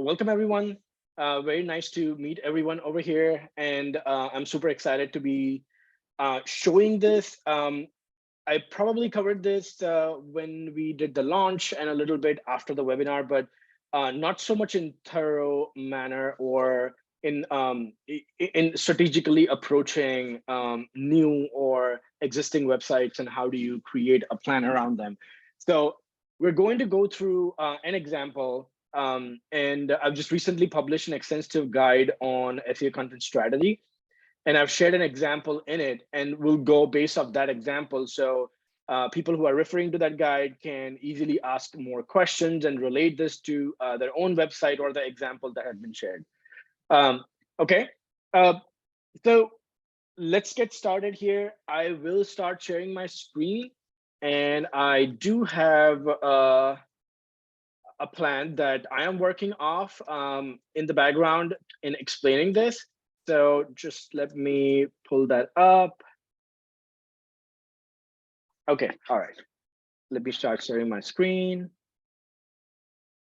Welcome everyone. Very nice to meet everyone over here, and I'm super excited to be showing this. I probably covered this when we did the launch and a little bit after the webinar, but not so much in thorough manner or in strategically approaching new or existing websites and how do you create a plan around them. So we're going to go through an example, and I've just recently published an extensive guide on SEO content strategy. And I've shared an example in it, and we'll go based off that example. So people who are referring to that guide can easily ask more questions and relate this to their own website or the example that had been shared. Okay, so let's get started here. I will start sharing my screen, and I do have a plan that I am working off in the background in explaining this. So just let me pull that up. Okay, all right. Let me start sharing my screen.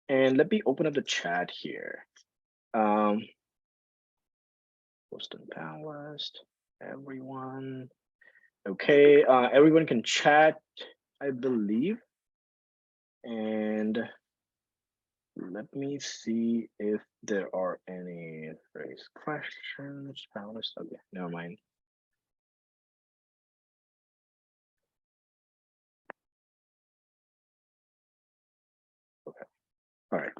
And let me open up the chat here. Post and panelist, everyone. Okay, everyone can chat, I believe. And let me see if there are any raised questions. Panelists, okay, never mind. Okay, all right.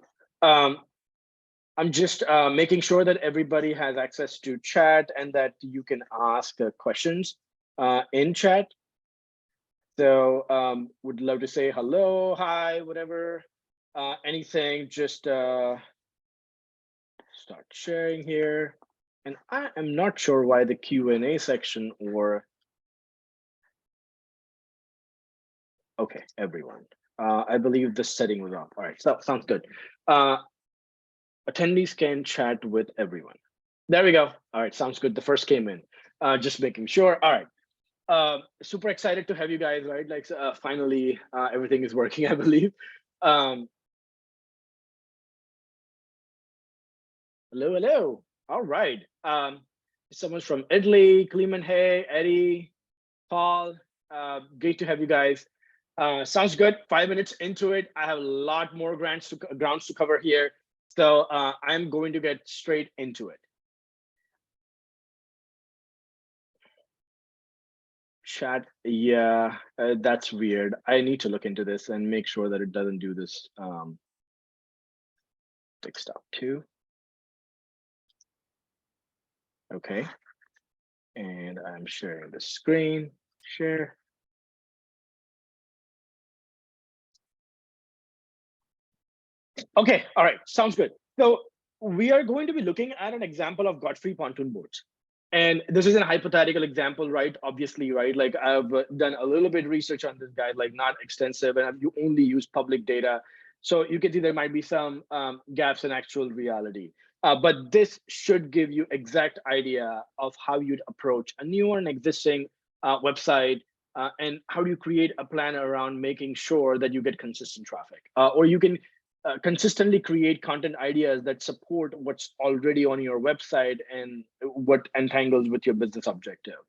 I'm just making sure that everybody has access to chat and that you can ask questions in chat. So would love to say hello, hi, whatever, anything, just start sharing here. And I am not sure why the Q&A section or, okay, everyone. I believe the setting was off. All right, so sounds good. Attendees can chat with everyone. There we go. All right, sounds good. The first came in. Just making sure. All right. Super excited to have you guys, right? Like finally, everything is working, I believe. Hello, hello. All right. Someone's from Italy, Clement, hey, Eddie, Paul. Great to have you guys. Sounds good. 5 minutes into it. I have a lot more grounds to cover here. So I'm going to get straight into it. Chat, yeah, that's weird. I need to look into this and make sure that it doesn't do this desktop too. Okay, and I'm sharing the screen, share. Okay, all right, sounds good. So we are going to be looking at an example of Godfrey pontoon boats. And this is a hypothetical example, right? Obviously, right? Like I've done a little bit research on this guide, like not extensive, and you only use public data. So you can see there might be some gaps in actual reality. But this should give you exact idea of how you'd approach a new or an existing website, and how do you create a plan around making sure that you get consistent traffic, or you can consistently create content ideas that support what's already on your website and what entangles with your business objective.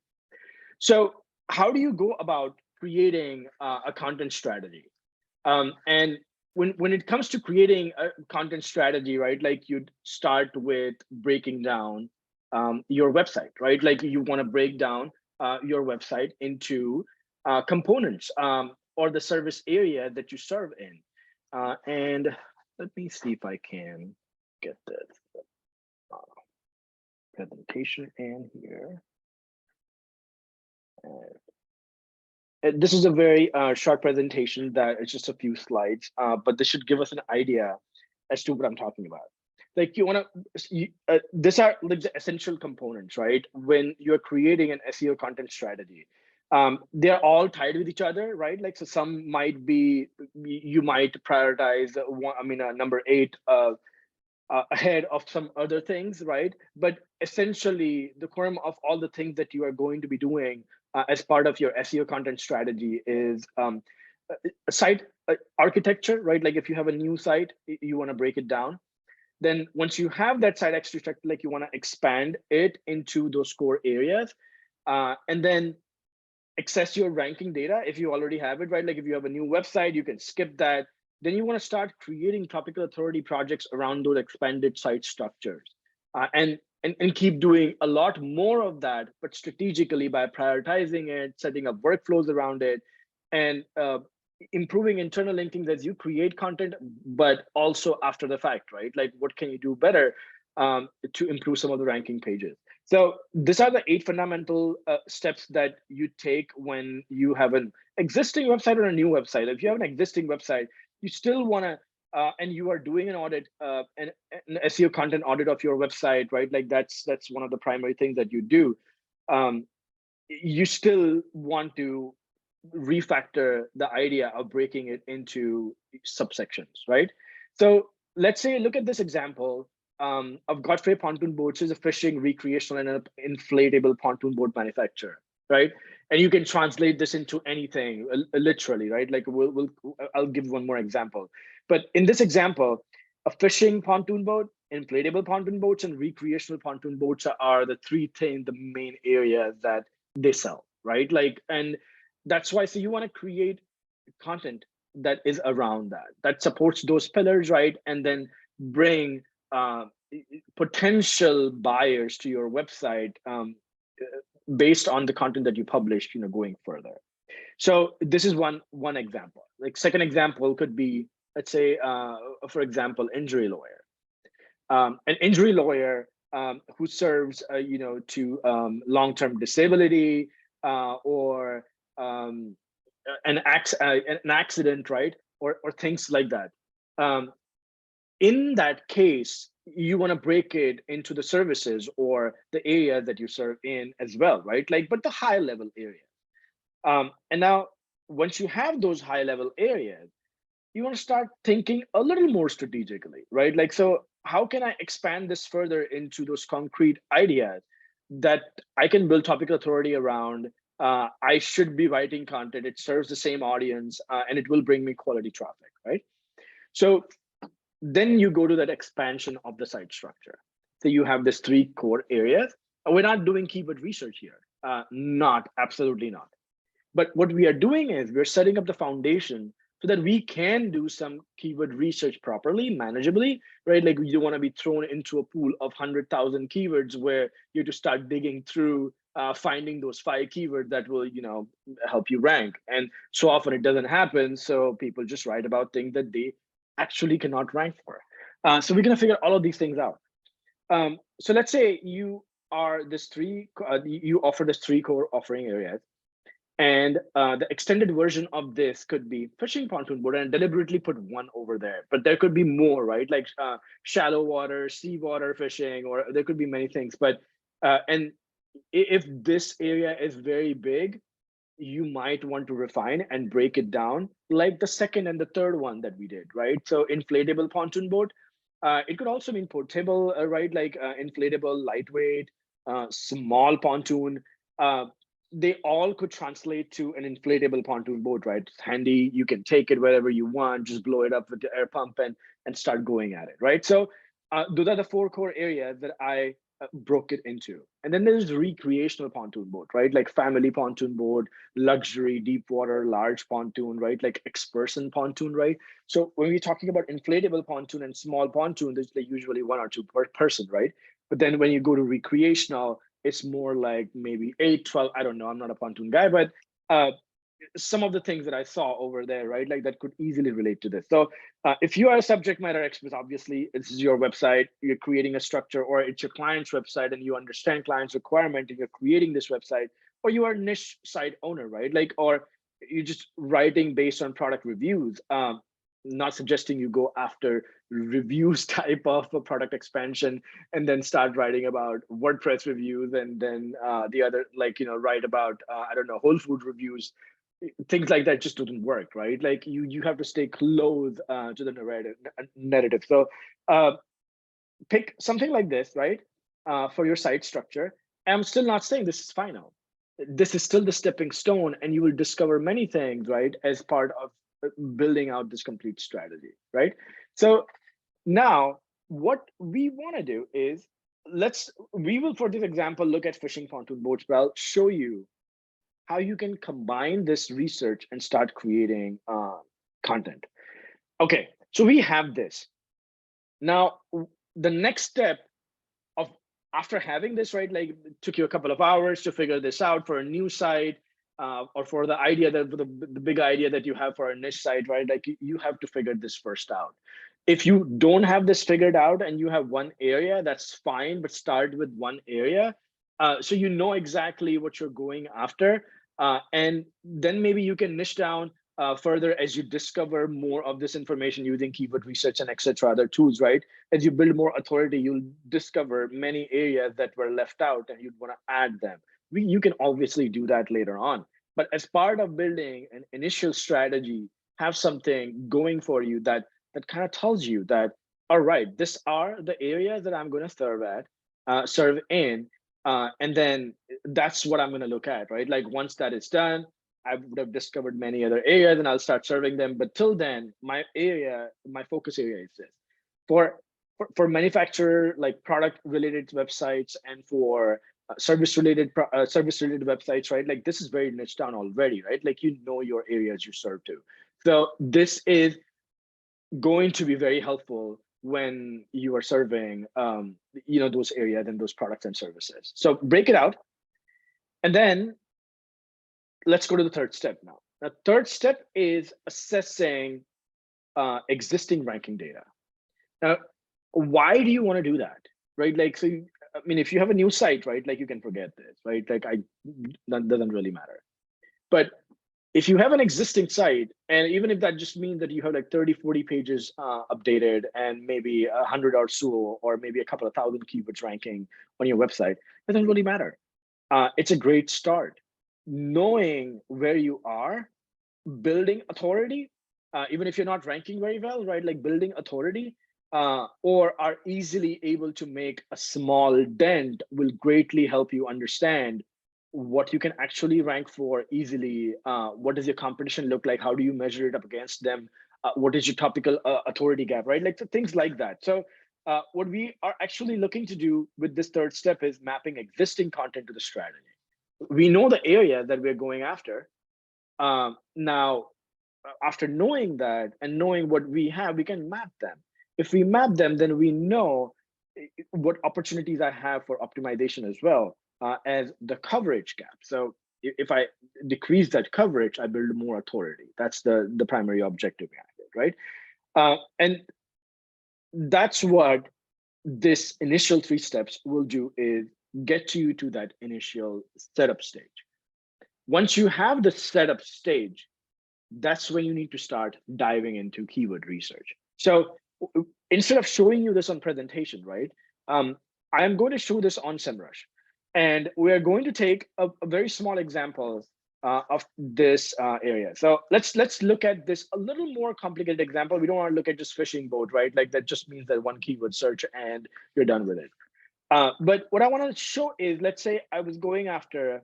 So how do you go about creating a content strategy? And when it comes to creating a content strategy, right, like you'd start with breaking down your website, right? Like you want to break down your website into components or the service area that you serve in. And let me see if I can get this presentation in here. And this is a very short presentation that it's just a few slides, but this should give us an idea as to what I'm talking about. Like you want to, these are like the essential components, right? When you're creating an SEO content strategy. They're all tied with each other, right? Like, so some might be, you might prioritize number 8 ahead of some other things, right? But essentially the core of all the things that you are going to be doing as part of your SEO content strategy is site architecture, right? Like if you have a new site, you want to break it down. Then once you have that site X structure, like you want to expand it into those core areas, and then access your ranking data if you already have it, right? Like if you have a new website, you can skip that. Then you want to start creating topical authority projects around those expanded site structures, and keep doing a lot more of that, but strategically by prioritizing it, setting up workflows around it, and improving internal linkings as you create content, but also after the fact, right? Like what can you do better to improve some of the ranking pages? So these are the 8 fundamental steps that you take when you have an existing website or a new website. If you have an existing website, you still want to, and you are doing an audit, an SEO content audit of your website, right? Like that's one of the primary things that you do. You still want to refactor the idea of breaking it into subsections, right? So let's say, look at this example of Godfrey Pontoon Boats is a fishing, recreational, and an inflatable pontoon boat manufacturer, right? And you can translate this into anything, literally, right? Like I'll give one more example. But in this example, a fishing pontoon boat, inflatable pontoon boats, and recreational pontoon boats are the 3 things, the main areas that they sell, right? Like, and that's why, so you want to create content that is around that supports those pillars, right? And then bring potential buyers to your website based on the content that you publish, going further. So this is one example. Like second example could be, let's say, for example, injury lawyer. An injury lawyer who serves, to long-term disability or an accident, right? Or things like that. In that case, you want to break it into the services or the area that you serve in as well, right? Like, but the high level area. And now, once you have those high level areas, you want to start thinking a little more strategically, right? Like, so how can I expand this further into those concrete ideas that I can build topical authority around? I should be writing content, it serves the same audience, and it will bring me quality traffic, right? So then you go to that expansion of the site structure. So you have this 3 core areas. We're not doing keyword research here, absolutely not. But what we are doing is we're setting up the foundation so that we can do some keyword research properly, manageably, right? Like you don't want to be thrown into a pool of 100,000 keywords where you have to start digging through, finding those 5 keywords that will, help you rank. And so often it doesn't happen. So people just write about things that they actually cannot rank for. So we're going to figure all of these things out. So let's say you are you offer this 3 core offering areas. And the extended version of this could be fishing pontoon boat, and deliberately put 1 over there, but there could be more, right? Like shallow water, seawater fishing, or there could be many things. But and if this area is very big, you might want to refine and break it down, like the second and the third one that we did, right? So inflatable pontoon boat, it could also mean portable, right? Like inflatable, lightweight, small pontoon. They all could translate to an inflatable pontoon boat, right? It's handy, you can take it wherever you want, just blow it up with the air pump and start going at it, right? So those are the 4 core areas that I broke it into. And then there's recreational pontoon boat, right? Like family pontoon boat, luxury, deep water, large pontoon, right? Like X-person pontoon, right? So when we're talking about inflatable pontoon and small pontoon, there's like usually 1 or 2 per person, right? But then when you go to recreational, it's more like maybe 8, 12, I don't know, I'm not a pontoon guy, but some of the things that I saw over there, right? Like that could easily relate to this. So if you are a subject matter expert, obviously this is your website, you're creating a structure, or it's your client's website and you understand client's requirement and you're creating this website, or you are a niche site owner, right? Like, or you're just writing based on product reviews. Not suggesting you go after reviews type of a product expansion and then start writing about WordPress reviews and then the other, like, write about, I don't know, Whole Food reviews. Things like that just doesn't work, right? Like you have to stay close to the narrative. So pick something like this, right? For your site structure. I'm still not saying this is final. This is still the stepping stone, and you will discover many things, right, as part of building out this complete strategy, right? So now what we want to do is, we will, for this example, look at fishing pontoon boats, but I'll show you how you can combine this research and start creating content. Okay, so we have this. Now, the next step of, after having this, right, like it took you a couple of hours to figure this out for a new site, or for the idea that the big idea that you have for a niche site, right? Like you have to figure this first out. If you don't have this figured out and you have one area, that's fine, but start with one area, so you know exactly what you're going after, and then maybe you can niche down further as you discover more of this information using keyword research and etc. other tools, right? As you build more authority, you'll discover many areas that were left out and you'd want to add them. You can obviously do that later on, but as part of building an initial strategy, have something going for you that kind of tells you that, all right, these are the areas that I'm going to serve in, and then that's what I'm going to look at, right? Like once that is done, I would have discovered many other areas and I'll start serving them. But till then, my focus area is this. For manufacturer, like product related websites, and for service related websites, right? Like this is very niche down already, right? Like you know your areas you serve to. So this is going to be very helpful when you are serving those areas and those products and services. So break it out, and then let's go to the third step now. The third step is assessing existing ranking data. Now, why do you want to do that, right? Like, so, I mean, if you have a new site, right, like you can forget this, right? Like that doesn't really matter. But if you have an existing site, and even if that just means that you have like 30, 40 pages updated and maybe 100 or so, or maybe a couple of thousand keywords ranking on your website, it doesn't really matter. It's a great start. Knowing where you are, building authority, even if you're not ranking very well, right? Like building authority, or are easily able to make a small dent, will greatly help you understand what you can actually rank for easily. What does your competition look like? How do you measure it up against them? What is your topical authority gap, right? Like, so things like that. So what we are actually looking to do with this third step is mapping existing content to the strategy. We know the area that we're going after. Now, after knowing that and knowing what we have, we can map them. If we map them, then we know what opportunities I have for optimization as well, as the coverage gap. So if I decrease that coverage, I build more authority. That's the primary objective behind it, right? And that's what this initial 3 steps will do, is get you to that initial setup stage. Once you have the setup stage, that's when you need to start diving into keyword research. So instead of showing you this on presentation, right, I am going to show this on SEMrush. And we're going to take a very small example of this area. So let's look at this a little more complicated example. We don't want to look at just fishing boat, right? Like that just means that one keyword search and you're done with it. But what I want to show is, let's say I was going after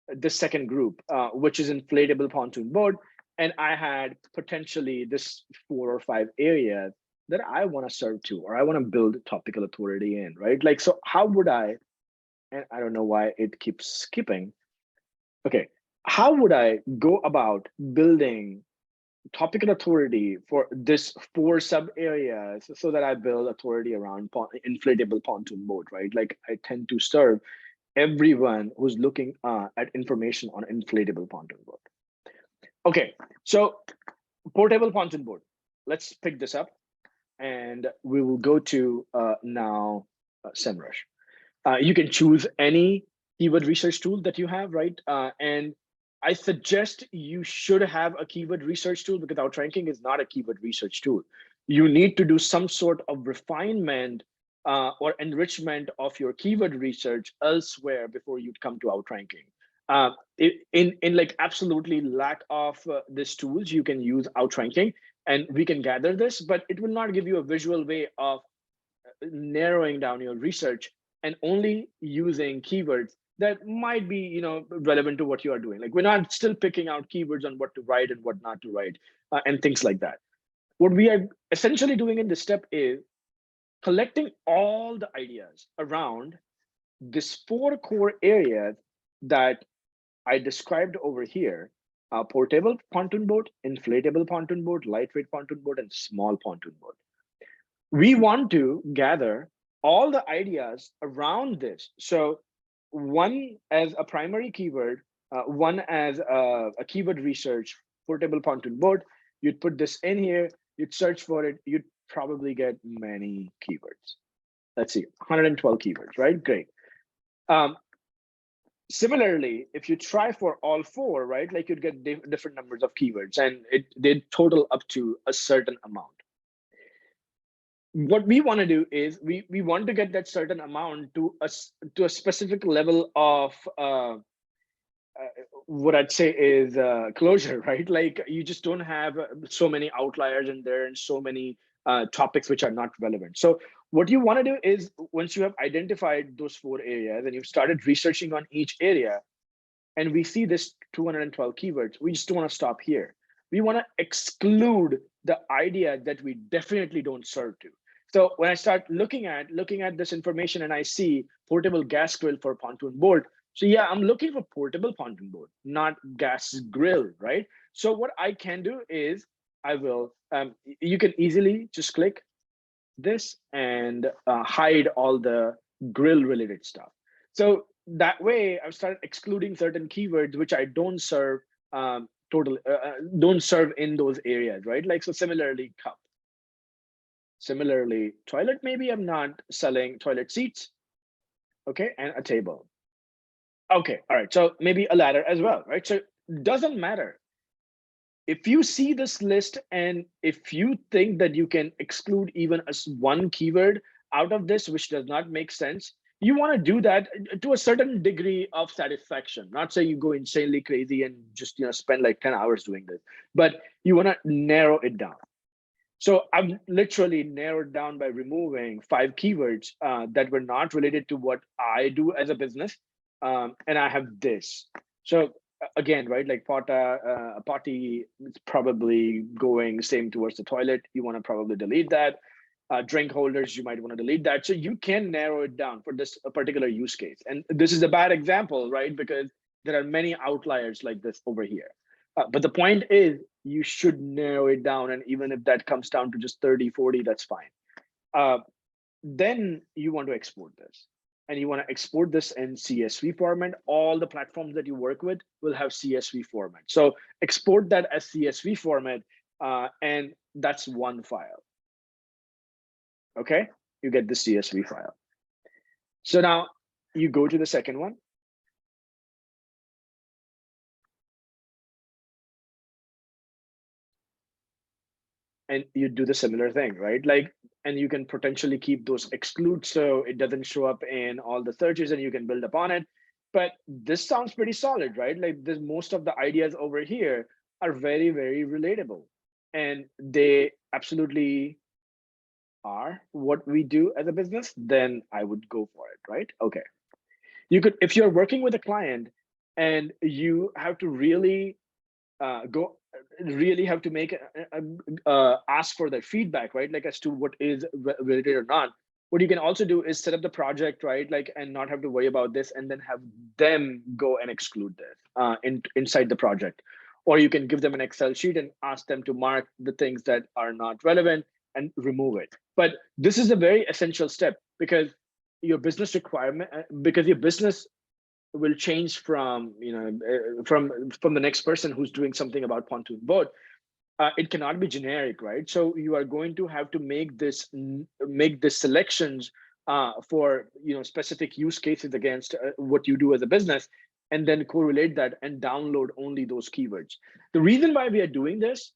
the second group, which is inflatable pontoon boat, and I had potentially this 4 or 5 areas that I want to serve to, or I want to build topical authority in, right? Like, so how would I, and I don't know why it keeps skipping. Okay, how would I go about building topical authority for this 4 sub areas so that I build authority around inflatable pontoon boat, right? Like I tend to serve everyone who's looking at information on inflatable pontoon boat. Okay, so portable pontoon boat. Let's pick this up, and we will go to now SEMrush. You can choose any keyword research tool that you have, right? And I suggest you should have a keyword research tool, because Outranking is not a keyword research tool. You need to do some sort of refinement or enrichment of your keyword research elsewhere before you'd come to Outranking. In like absolutely lack of these tools, you can use Outranking and we can gather this, but it will not give you a visual way of narrowing down your research and only using keywords that might be relevant to what you are doing. Like, we're not still picking out keywords on what to write and what not to write, and things like that. What we are essentially doing in this step is collecting all the ideas around these 4 core areas that I described over here: portable pontoon boat, inflatable pontoon boat, lightweight pontoon boat, and small pontoon boat. We want to gather all the ideas around this. So one as a primary keyword, one as a keyword research, portable pontoon boat. You'd put this in here, you'd search for it, you'd probably get many keywords. Let's see, 112 keywords, right? Great. Um, Similarly, if you try for all 4, right, like you'd get different numbers of keywords, and they total up to a certain amount. What we want to do is we want to get that certain amount to a specific level of what I'd say is closure, right? Like you just don't have so many outliers in there and so many topics which are not relevant. So what you want to do is, once you have identified those 4 areas and you've started researching on each area, and we see this 212 keywords, we just don't want to stop here. We want to exclude the idea that we definitely don't serve to. So when I start looking at this information and I see portable gas grill for pontoon boat, so yeah, I'm looking for portable pontoon boat, not gas grill, right? So what I can do is I will, you can easily just click this and hide all the grill related stuff. So that way I've started excluding certain keywords which I don't serve don't serve in those areas, right? Like, so similarly, cup. Similarly, toilet, maybe I'm not selling toilet seats, okay, and a table. Okay, all right, so maybe a ladder as well, right? So it doesn't matter. If you see this list and if you think that you can exclude even one keyword out of this, which does not make sense, you want to do that to a certain degree of satisfaction. Not say you go insanely crazy and just spend like 10 hours doing this, but you want to narrow it down. So I've literally narrowed down by removing 5 keywords that were not related to what I do as a business. And I have this. So again, right, like potty is probably going same towards the toilet. You want to probably delete that. Drink holders, you might want to delete that. So you can narrow it down for this particular use case. And this is a bad example, right? Because there are many outliers like this over here. But the point is, you should narrow it down. And even if that comes down to just 30, 40, that's fine. Then you want to export this. And you want to export this in CSV format. All the platforms that you work with will have CSV format. So export that as CSV format, and that's one file. Okay, you get the CSV file. So now you go to the second one. And you do the similar thing, right? Like, and you can potentially keep those excludes so it doesn't show up in all the searches and you can build upon it. But this sounds pretty solid, right? Like this, most of the ideas over here are very, very relatable. And they absolutely are what we do as a business, then I would go for it, right? Okay. You could, if you're working with a client and you have to really really have to make ask for their feedback, right? Like as to what is related or not. What you can also do is set up the project, right? Like, and not have to worry about this, and then have them go and exclude this inside the project. Or you can give them an Excel sheet and ask them to mark the things that are not relevant and remove it. But this is a very essential step because your business requirement, because your business will change from from the next person who's doing something about pontoon boat. It cannot be generic, right? So you are going to have to make this selections for specific use cases against what you do as a business, and then correlate that and download only those keywords. The reason why we are doing this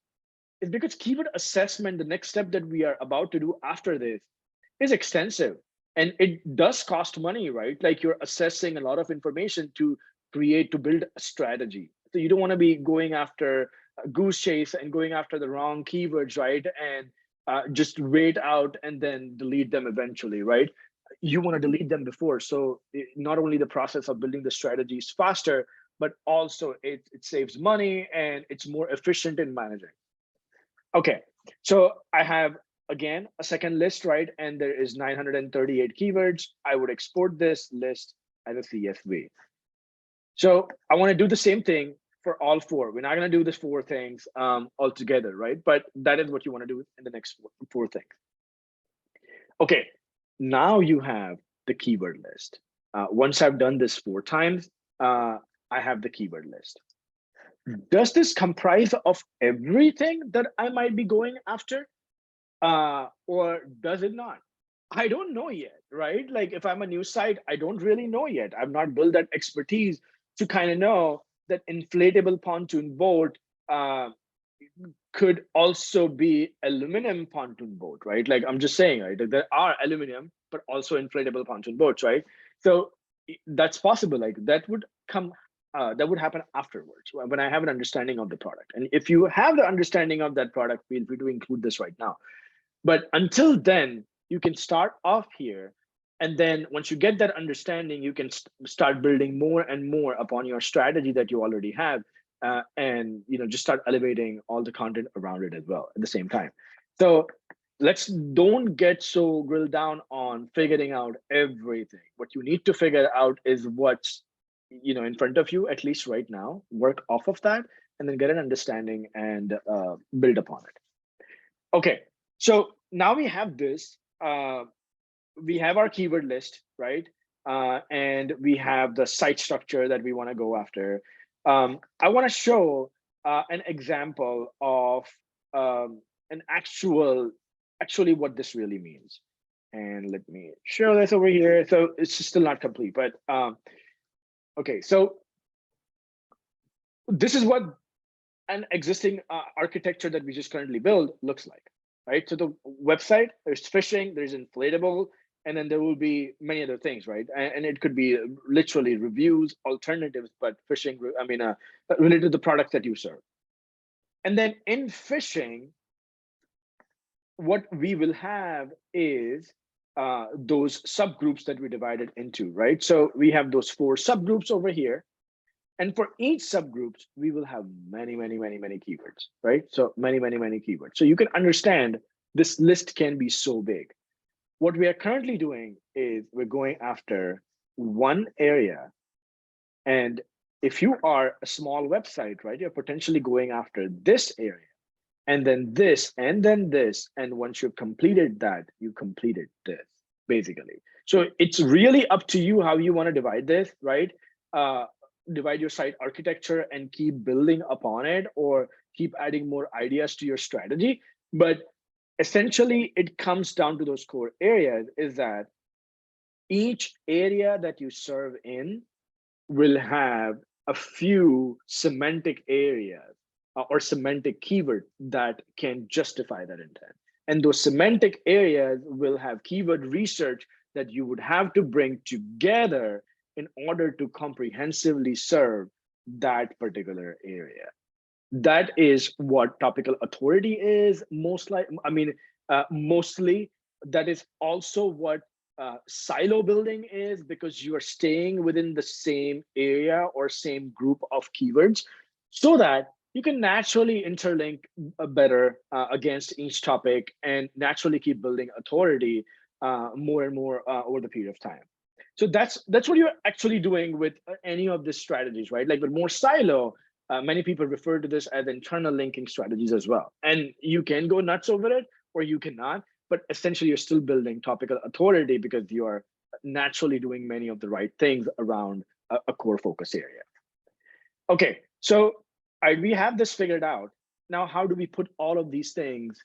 is because keyword assessment, the next step that we are about to do after this, is extensive. And it does cost money, right? Like you're assessing a lot of information to build a strategy. So you don't want to be going after a goose chase and going after the wrong keywords, right? And just wait out and then delete them eventually, right? You want to delete them before. So not only the process of building the strategy is faster, but also it saves money and it's more efficient in managing. Okay, so I have again, a second list, right? And there is 938 keywords. I would export this list as a CSV. So I want to do the same thing for all four. We're not going to do this four things all together, right? But that is what you want to do in the next four things. Okay, now you have the keyword list. Once I've done this 4 times, I have the keyword list. Does this comprise of everything that I might be going after? Or does it not? I don't know yet, right? Like if I'm a new site, I don't really know yet. I've not built that expertise to kind of know that inflatable pontoon boat could also be aluminum pontoon boat, right? Like I'm just saying, right? There are aluminum, but also inflatable pontoon boats, right? So that's possible. Like that would come, that would happen afterwards when I have an understanding of the product. And if you have the understanding of that product, feel free to include this right now. But until then, you can start off here. And then once you get that understanding, you can start building more and more upon your strategy that you already have. And just start elevating all the content around it as well at the same time. So let's don't get so drilled down on figuring out everything. What you need to figure out is what's in front of you, at least right now. Work off of that and then get an understanding and build upon it. Okay, so now we have this. We have our keyword list, right? And we have the site structure that we want to go after. I want to show an example of an actually what this really means. And let me show this over here. So it's still not complete, but okay. So this is what an existing architecture that we just currently build looks like, right? So the website, there's fishing, there's inflatable, and then there will be many other things, right? And it could be literally reviews, alternatives, but fishing, related to the products that you serve. And then in fishing, what we will have is those subgroups that we divided into, right? So we have those 4 subgroups over here. And for each subgroups, we will have many keywords, right? So many keywords. So you can understand this list can be so big. What we are currently doing is we're going after one area. And if you are a small website, right, you're potentially going after this area and then this, and then this. And once you've completed that, you completed this, basically. So it's really up to you how you want to divide this, right? Divide your site architecture and keep building upon it, or keep adding more ideas to your strategy. But essentially, it comes down to those core areas, is that each area that you serve in will have a few semantic areas or semantic keyword that can justify that intent. And those semantic areas will have keyword research that you would have to bring together in order to comprehensively serve that particular area. That is what topical authority is, mostly. That is also what silo building is, because you are staying within the same area or same group of keywords, so that you can naturally interlink better against each topic and naturally keep building authority more and more over the period of time. So that's what you're actually doing with any of these strategies, right? Like with more silo, many people refer to this as internal linking strategies as well. And you can go nuts over it or you cannot, but essentially you're still building topical authority because you are naturally doing many of the right things around a core focus area. Okay, so we have this figured out. Now, how do we put all of these things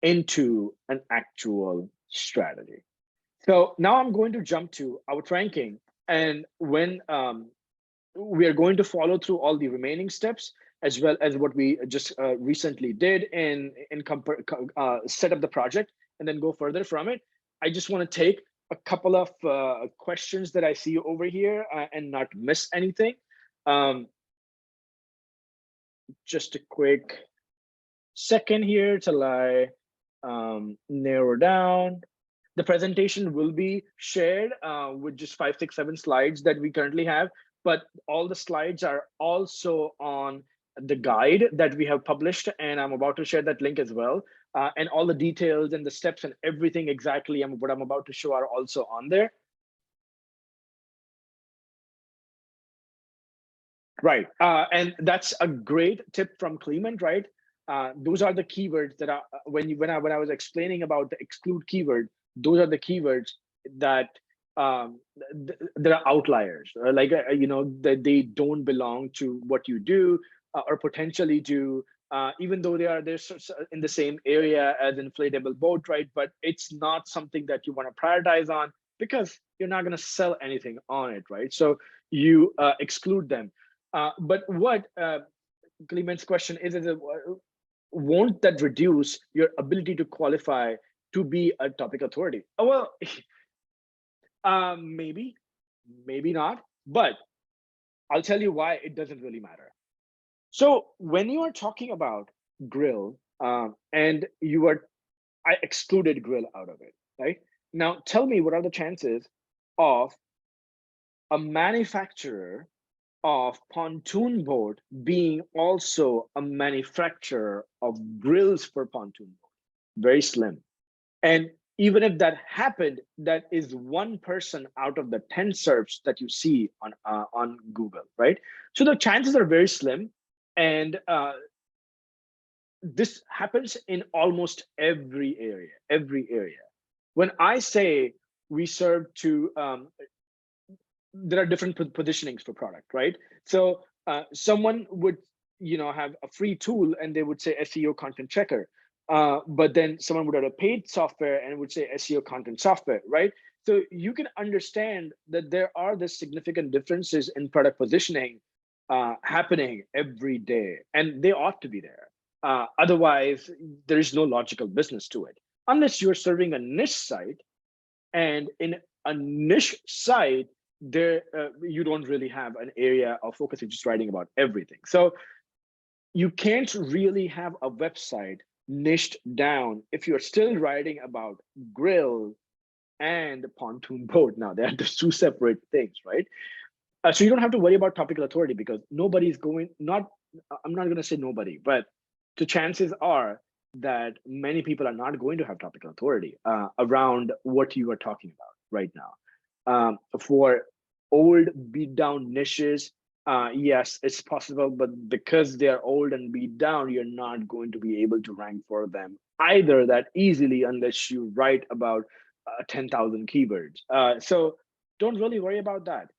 into an actual strategy? So now I'm going to jump to Outranking, and when we are going to follow through all the remaining steps, as well as what we just recently did in set up the project and then go further from it. I just want to take a couple of questions that I see over here and not miss anything. Just a quick second here till I narrow down. The presentation will be shared with just 5, 6, 7 slides that we currently have, but all the slides are also on the guide that we have published, and I'm about to share that link as well. and all the details and the steps and everything exactly what I'm about to show are also on there. Right, and that's a great tip from Clement, right? Those are the keywords that are when I was explaining about the exclude keyword. Those are the keywords that there are outliers, like that they don't belong to what you do or potentially do, even though they're in the same area as inflatable boat, right? But it's not something that you want to prioritize on because you're not going to sell anything on it, right? So you exclude them. But what Clement's question is won't that reduce your ability to qualify to be a topic authority? Oh, well, maybe, maybe not, but I'll tell you why it doesn't really matter. So when you are talking about grill, and I excluded grill out of it, right? Now tell me, what are the chances of a manufacturer of pontoon boat being also a manufacturer of grills for pontoon boat? Very slim. And even if that happened, that is one person out of the 10 SERPs that you see on Google, right? So the chances are very slim. And this happens in almost every area. When I say we serve to, there are different positionings for product, right? So someone would have a free tool and they would say SEO content checker, but then someone would have a paid software and would say SEO content software, right? So you can understand that there are the significant differences in product positioning happening every day, and they ought to be there. Otherwise, there is no logical business to it, unless you're serving a niche site, and in a niche site, there you don't really have an area of focus. You're just writing about everything. So you can't really have a website niched down if you're still writing about grill and pontoon boat. Now they're just two separate things, right? So you don't have to worry about topical authority because nobody's going, I'm not going to say nobody, but the chances are that many people are not going to have topical authority around what you are talking about right now. For old beat down niches, yes, it's possible, but because they're old and beat down, you're not going to be able to rank for them either that easily unless you write about 10,000 keywords. So don't really worry about that.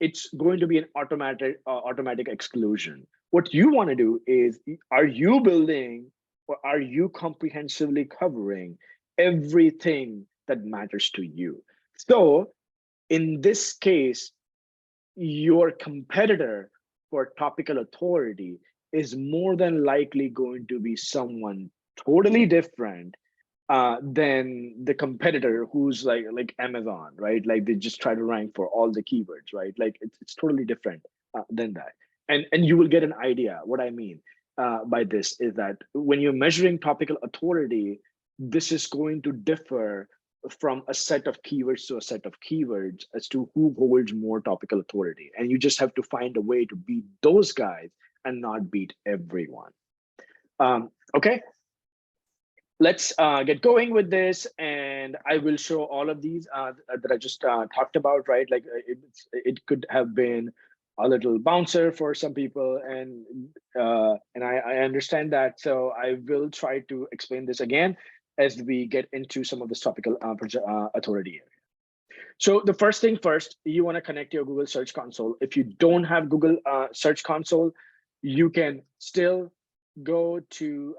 It's going to be an automatic exclusion. What you want to do is, are you building or are you comprehensively covering everything that matters to you? So in this case, your competitor for topical authority is more than likely going to be someone totally different than the competitor who's like Amazon, right? Like they just try to rank for all the keywords, right? Like it's totally different than that. And you will get an idea. What I mean by this is that when you're measuring topical authority, this is going to differ from a set of keywords to a set of keywords as to who holds more topical authority. And you just have to find a way to beat those guys and not beat everyone. Okay, let's get going with this, and I will show all of these that I just talked about, right? Like it could have been a little bouncer for some people, and I understand that. So I will try to explain this again as we get into some of this topical authority area. So the first thing first, you want to connect your Google Search Console. If you don't have Google Search Console, you can still go to,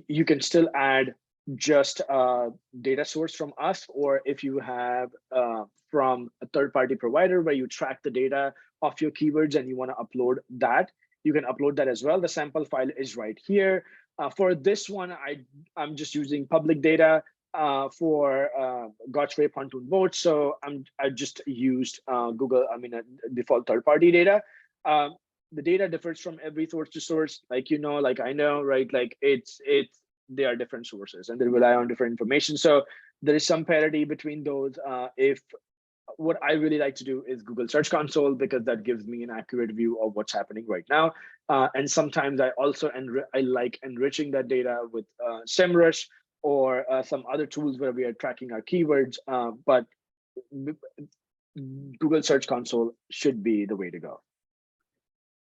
you can still add just a data source from us, or if you have from a third-party provider where you track the data of your keywords and you want to upload that, you can upload that as well. The sample file is right here. For this one, I'm just using public data for Gotchway pontoon boats. So I just used Google, default third-party data. The data differs from every source to source, like like I know, right? Like they are different sources and they rely on different information. So there is some parity between those. If what I really like to do is Google Search Console, because that gives me an accurate view of what's happening right now. And sometimes I also I like enriching that data with SEMrush or some other tools where we are tracking our keywords. But Google Search Console should be the way to go.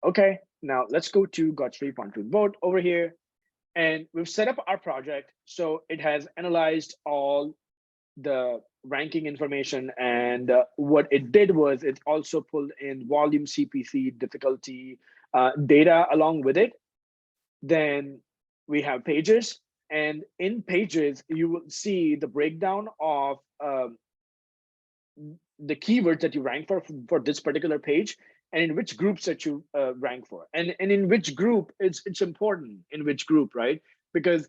Okay, now let's go to Godfrey Pontoon Boat over here. And we've set up our project. So it has analyzed all the ranking information. And what it did was it also pulled in volume, CPC, difficulty data along with it. Then we have pages. And in pages, you will see the breakdown of the keywords that you rank for this particular page, and in which groups that you rank for, and in which group. It's important in which group, right? Because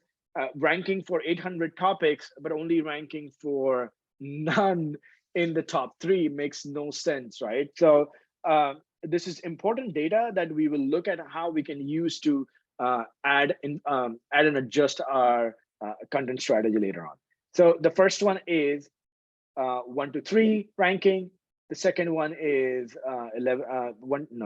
ranking for 800 topics but only ranking for none in the top 3 makes no sense, right? So this is important data that we will look at how we can use to add and adjust our content strategy later on. So the first one is 1 to 3 ranking. The second one is 11.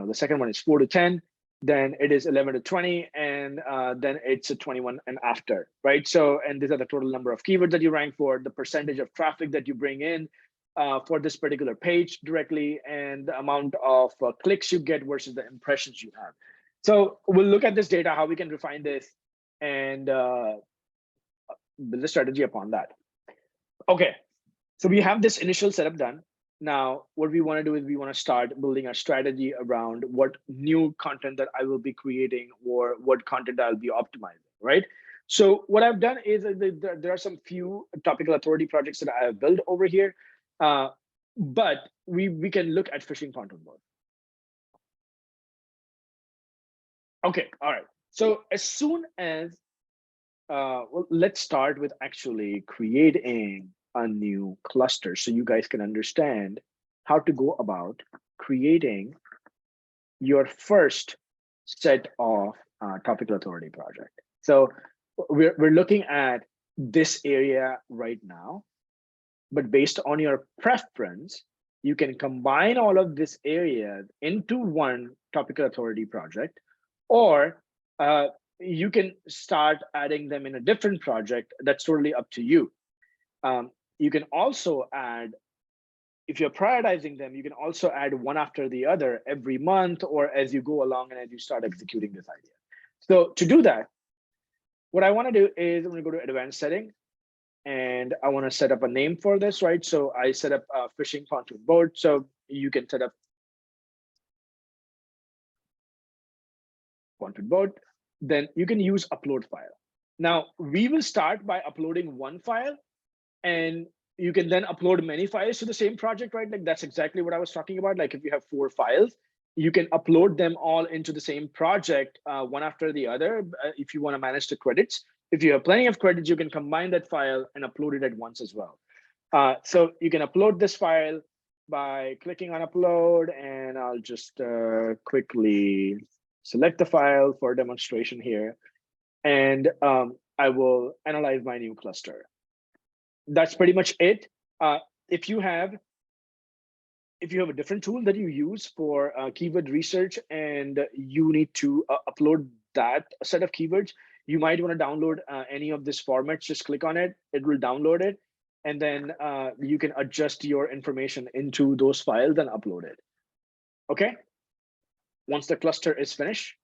The second one is 4 to 10. Then it is 11 to 20, and then it's a 21 and after, right? So, and these are the total number of keywords that you rank for, the percentage of traffic that you bring in for this particular page directly, and the amount of clicks you get versus the impressions you have. So we'll look at this data, how we can refine this, and build a strategy upon that. Okay. So we have this initial setup done. Now, what we want to do is we want to start building our strategy around what new content that I will be creating or what content I'll be optimizing, right? So what I've done is there are some few topical authority projects that I have built over here, but we can look at fishing pontoon boat. Okay, all right. So as soon as, well, let's start with actually creating a new cluster so you guys can understand how to go about creating your first set of topical authority project. So we're looking at this area right now, but based on your preference, you can combine all of this area into one topical authority project, or you can start adding them in a different project. That's totally up to you. You can also add, if you're prioritizing them, you can also add one after the other every month or as you go along and as you start executing this idea. So to do that, what I want to do is I'm going to go to advanced setting, and I want to set up a name for this, right? So I set up a fishing pontoon boat. So you can set up pontoon boat. Then you can use upload file. Now we will start by uploading one file, and you can then upload many files to the same project, right? Like that's exactly what I was talking about. Like if you have 4 files, you can upload them all into the same project, one after the other, if you want to manage the credits. If you have plenty of credits, you can combine that file and upload it at once as well. So you can upload this file by clicking on upload, and I'll just quickly select the file for demonstration here, and I will analyze my new cluster. That's pretty much it. If you have a different tool that you use for keyword research and you need to upload that set of keywords, you might want to download any of this formats. Just click on it, it will download it, and then you can adjust your information into those files and upload it. Okay. Once the cluster is finished,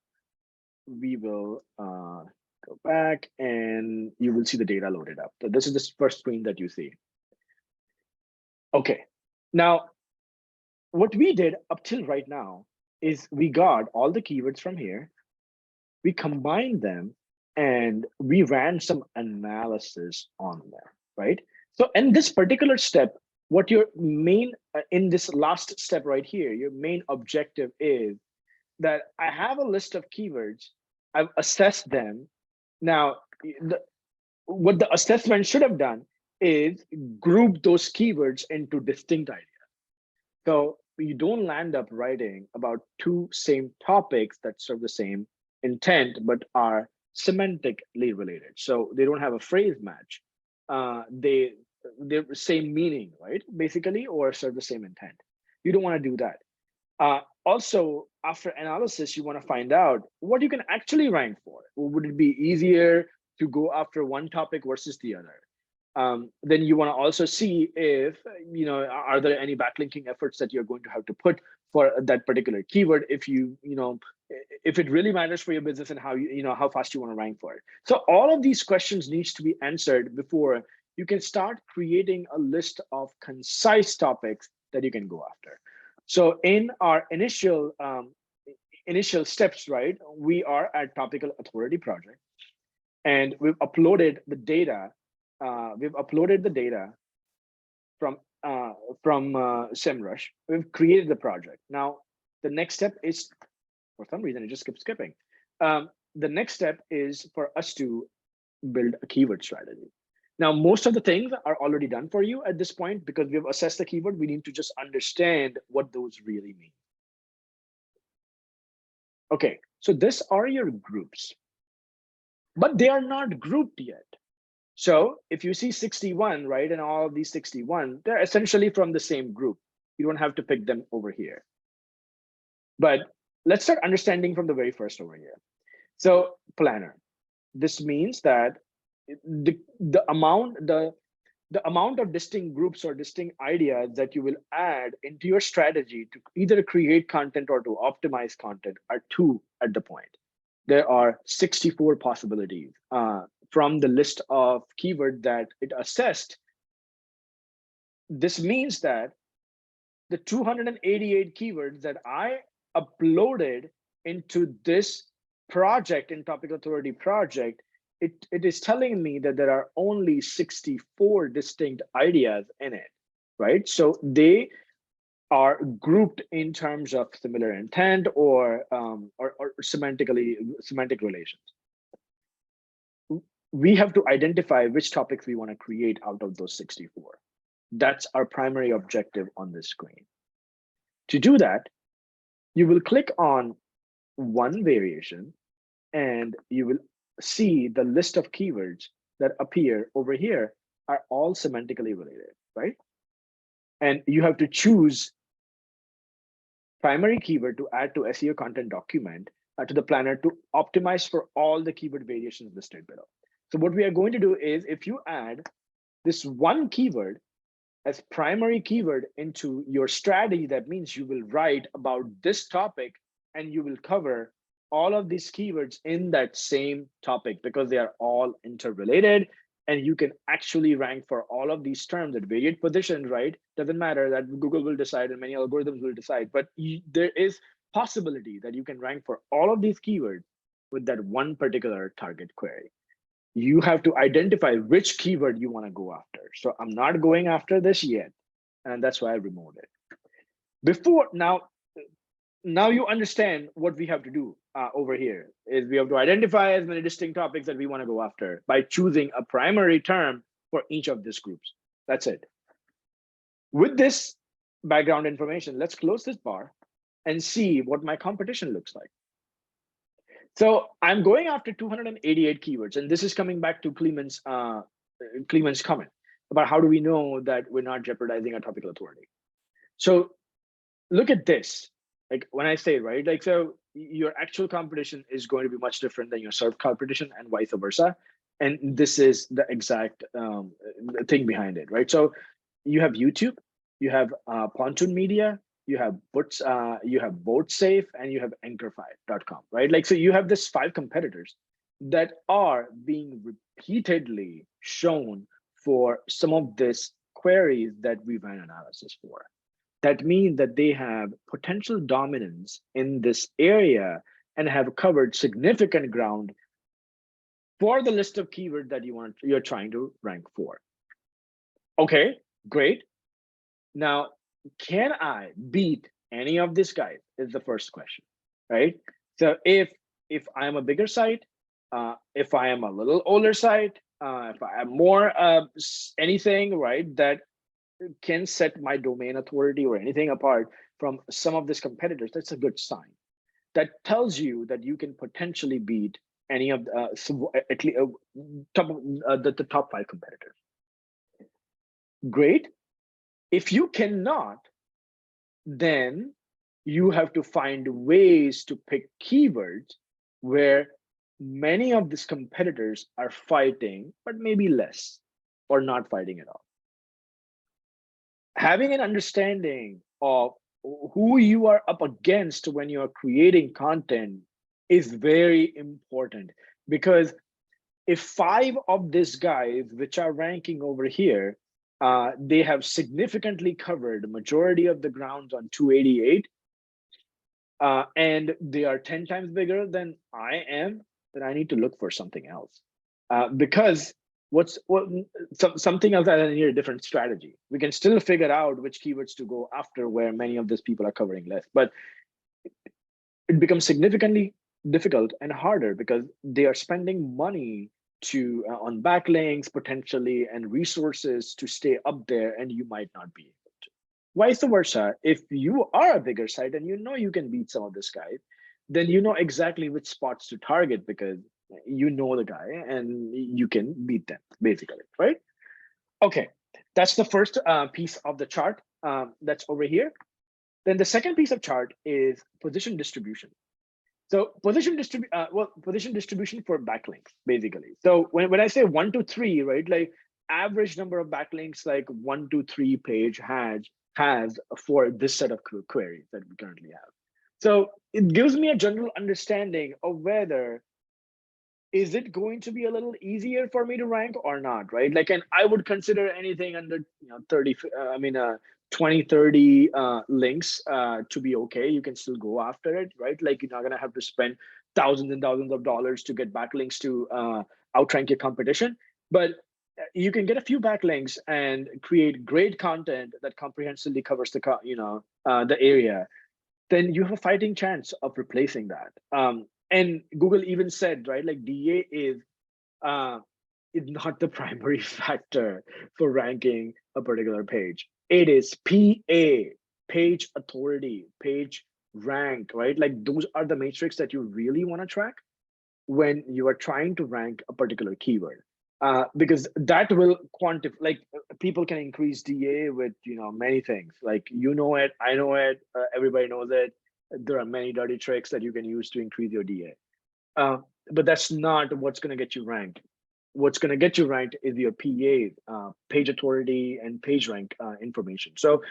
we will go back and you will see the data loaded up. So this is the first screen that you see. Okay, now what we did up till right now is we got all the keywords from here, we combined them, and we ran some analysis on them, right? So in this particular step, what your main, in this last step right here, your main objective is that I have a list of keywords, I've assessed them. Now, what the assessment should have done is group those keywords into distinct ideas. So you don't land up writing about 2 same topics that serve the same intent, but are semantically related. So they don't have a phrase match. the same meaning, right? Basically, or serve the same intent. You don't want to do that. Also, after analysis, you want to find out what you can actually rank for. Would it be easier to go after one topic versus the other? Then you want to also see if, are there any backlinking efforts that you're going to have to put for that particular keyword if it really matters for your business, and how fast you want to rank for it. So all of these questions needs to be answered before you can start creating a list of concise topics that you can go after. So in our initial steps, right, we are at Topical Authority Project, and we've uploaded the data. From SEMrush. We've created the project. Now, the next step is, for some reason, it just keeps skipping. The next step is for us to build a keyword strategy. Now, most of the things are already done for you at this point because we've assessed the keyword. We need to just understand what those really mean. Okay, so these are your groups, but they are not grouped yet. So if you see 61, right, and all of these 61, they're essentially from the same group. You don't have to pick them over here. But let's start understanding from the very first over here. So planner. This means that the amount of distinct groups or distinct ideas that you will add into your strategy to either create content or to optimize content are 2 at the point. There are 64 possibilities from the list of keywords that it assessed. This means that the 288 keywords that I uploaded into this project, in Topical Authority project, it is telling me that there are only 64 distinct ideas in it, right? So they are grouped in terms of similar intent or semantic relations. We have to identify which topics we want to create out of those 64. That's our primary objective on this screen. To do that, you will click on one variation and you will see the list of keywords that appear over here are all semantically related, right? And you have to choose primary keyword to add to SEO content document to the planner to optimize for all the keyword variations listed below. So what we are going to do is, if you add this one keyword as primary keyword into your strategy, that means you will write about this topic and you will cover all of these keywords in that same topic because they are all interrelated, and you can actually rank for all of these terms at varied positions, right? Doesn't matter, that Google will decide and many algorithms will decide, but there is possibility that you can rank for all of these keywords with that one particular target query. You have to identify which keyword you want to go after. So I'm not going after this yet, and that's why I removed it. Now you understand what we have to do over here is we have to identify as many distinct topics that we want to go after by choosing a primary term for each of these groups. That's it. With this background information, let's close this bar and see what my competition looks like. So I'm going after 288 keywords, and this is coming back to Clement's comment about how do we know that we're not jeopardizing our topical authority. So look at this. Like when I say, right, like, so your actual competition is going to be much different than your served competition and vice versa. And this is the exact thing behind it, right? So you have YouTube, you have Pontoon Media, you have BoatSafe, and you have Anchor5.com, right? Like, so you have this 5 competitors that are being repeatedly shown for some of these queries that we ran analysis for. That means that they have potential dominance in this area and have covered significant ground for the list of keywords that you're trying to rank for. Okay, great. Now, can I beat any of these guys is the first question, right? So if I'm a bigger site, if I am a little older site, if I am more anything, right, that can set my domain authority or anything apart from some of these competitors, that's a good sign. That tells you that you can potentially beat any of the at least the top 5 competitors. Great. If you cannot, then you have to find ways to pick keywords where many of these competitors are fighting, but maybe less or not fighting at all. Having an understanding of who you are up against when you are creating content is very important, because if 5 of these guys which are ranking over here, they have significantly covered the majority of the grounds on 288, and they are 10 times bigger than I am, then I need to look for something else. Because something else that I need a different strategy. We can still figure out which keywords to go after where many of these people are covering less, but it becomes significantly difficult and harder because they are spending money to on backlinks potentially and resources to stay up there, and you might not be able to. Vice versa, if you are a bigger site and you know you can beat some of this guy, then you know exactly which spots to target because you know the guy and you can beat them basically, right? Okay, that's the first piece of the chart that's over here. Then the second piece of chart is position distribution. So position distribution for backlinks, basically. So when I say 1 to 3, right, like average number of backlinks like 1 to 3 page has for this set of queries that we currently have. So it gives me a general understanding of whether is it going to be a little easier for me to rank or not, right? Like, and I would consider anything under 30, 20, 30 links to be okay. You can still go after it, right? Like, you're not gonna have to spend thousands and thousands of dollars to get backlinks to outrank your competition, but you can get a few backlinks and create great content that comprehensively covers the area. Then you have a fighting chance of replacing that. And Google even said, right, like DA is not the primary factor for ranking a particular page. It is PA, page authority, page rank, right? Like those are the metrics that you really want to track when you are trying to rank a particular keyword. Because that will quantify, like people can increase DA with many things, like it, I know it, everybody knows it. There are many dirty tricks that you can use to increase your DA, but that's not what's going to get you ranked. What's going to get you ranked is your PA, page authority, and page rank information. So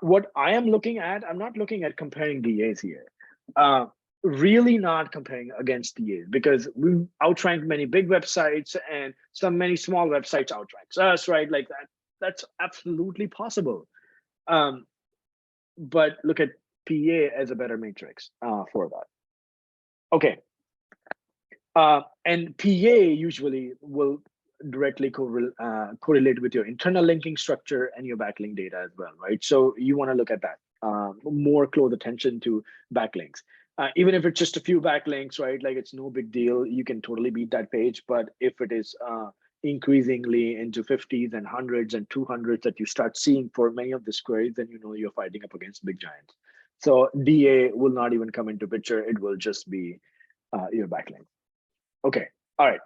what I am looking at, I'm not looking at comparing DAs here. Really not comparing against DAs, because we outranked many big websites and many small websites outranks us, right? Like that's absolutely possible. But look at PA as a better matrix for that. Okay. And PA usually will directly correlate with your internal linking structure and your backlink data as well, right? So you want to look at that, more close attention to backlinks. Even if it's just a few backlinks, right? Like it's no big deal. You can totally beat that page. But if it is increasingly into 50s and 100s and 200s that you start seeing for many of these queries, then you know you're fighting up against big giants. So DA will not even come into picture. It will just be your backlink. Okay, all right.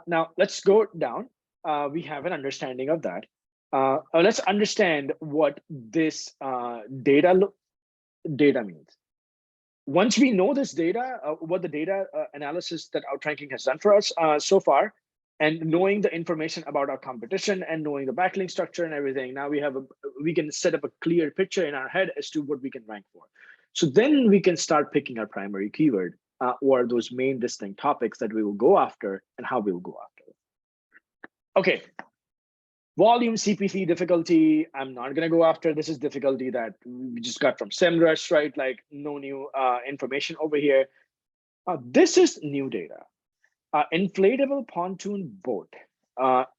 Now let's go down. We have an understanding of that. Let's understand what this data means. Once we know this data, what the data analysis that Outranking has done for us so far, and knowing the information about our competition and knowing the backlink structure and everything, now we can set up a clear picture in our head as to what we can rank for. So then we can start picking our primary keyword or those main distinct topics that we will go after and how we will go after it. Okay. Volume, CPC, difficulty, I'm not going to go after. This is difficulty that we just got from SEMrush, right? Like no new information over here. This is new data. Inflatable pontoon boat.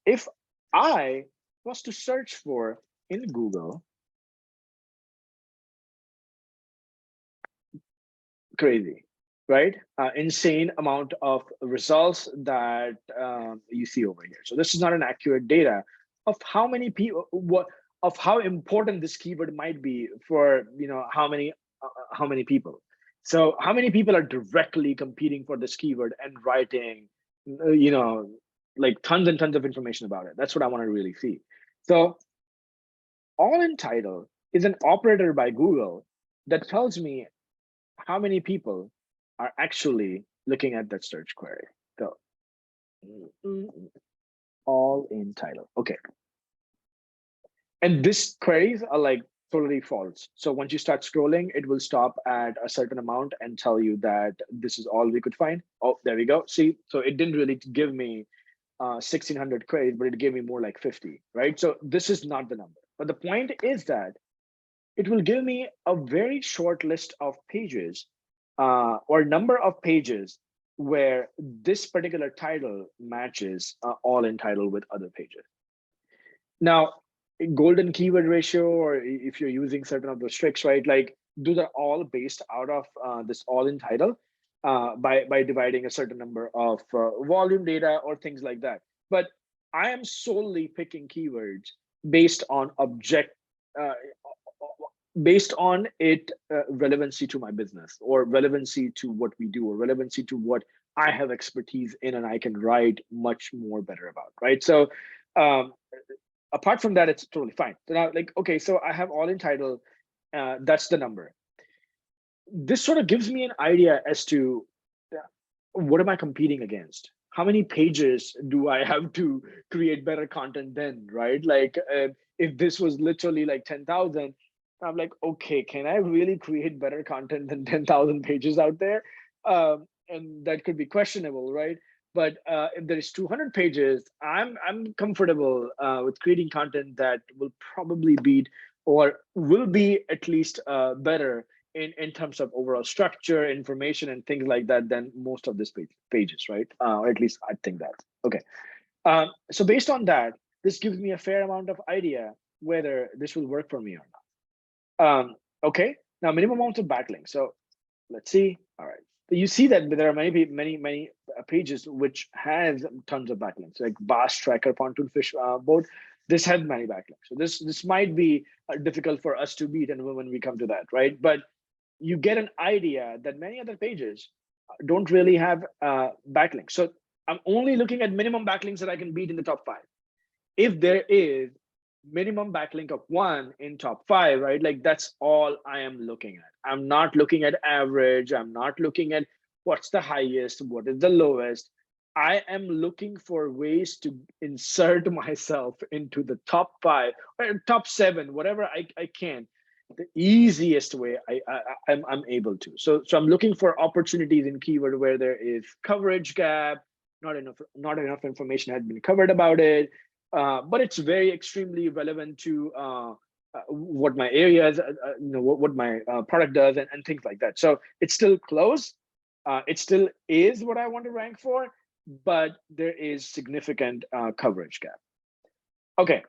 If I was to search for in Google, crazy, right? Insane amount of results that you see over here. So this is not an accurate data of how many people, of how important this keyword might be for how many people. So how many people are directly competing for this keyword and writing, like tons and tons of information about it. That's what I want to really see. So all in title is an operator by Google that tells me how many people are actually looking at that search query. So all in title. Okay. And these queries are like totally false. So once you start scrolling, it will stop at a certain amount and tell you that this is all we could find. Oh, there we go. See, so it didn't really give me 1600 queries, but it gave me more like 50, right? So this is not the number. But the point is that it will give me a very short list of pages or number of pages where this particular title matches all in title with other pages. Now, golden keyword ratio, or if you're using certain of those tricks, right? Like those are all based out of this all in title by dividing a certain number of volume data or things like that. But I am solely picking keywords based on uh, based on it relevancy to my business or relevancy to what we do or relevancy to what I have expertise in and I can write much more better about, right? So apart from that, it's totally fine. So now, like, okay, so I have all in title, that's the number. This sort of gives me an idea as to what am I competing against? How many pages do I have to create better content then, right? Like, if this was literally like 10,000, I'm like, okay, can I really create better content than 10,000 pages out there? And that could be questionable, right? But if there is 200 pages, I'm comfortable with creating content that will probably beat or will be at least better in terms of overall structure, information, and things like that than most of these pages, right? Or at least I think that. Okay. So based on that, this gives me a fair amount of idea whether this will work for me or not. Okay, now minimum amount of backlinks. So let's see. All right. So you see that there are many pages which has tons of backlinks, like Bass Tracker, Pontoon Fish Boat. This has many backlinks. So this might be difficult for us to beat, and when we come to that, right? But you get an idea that many other pages don't really have backlinks. So I'm only looking at minimum backlinks that I can beat in the top 5. If there is minimum backlink of 1 in top 5, right? Like that's all I am looking at. I'm not looking at average. I'm not looking at what's the highest, what is the lowest. I am looking for ways to insert myself into the top 5 or top 7, whatever I can, the easiest way I'm able to. So I'm looking for opportunities in keyword where there is coverage gap, not enough information has been covered about it, but it's very extremely relevant to what my area is, what my product does, and things like that. So it's still close. It still is what I want to rank for, but there is significant coverage gap. Okay,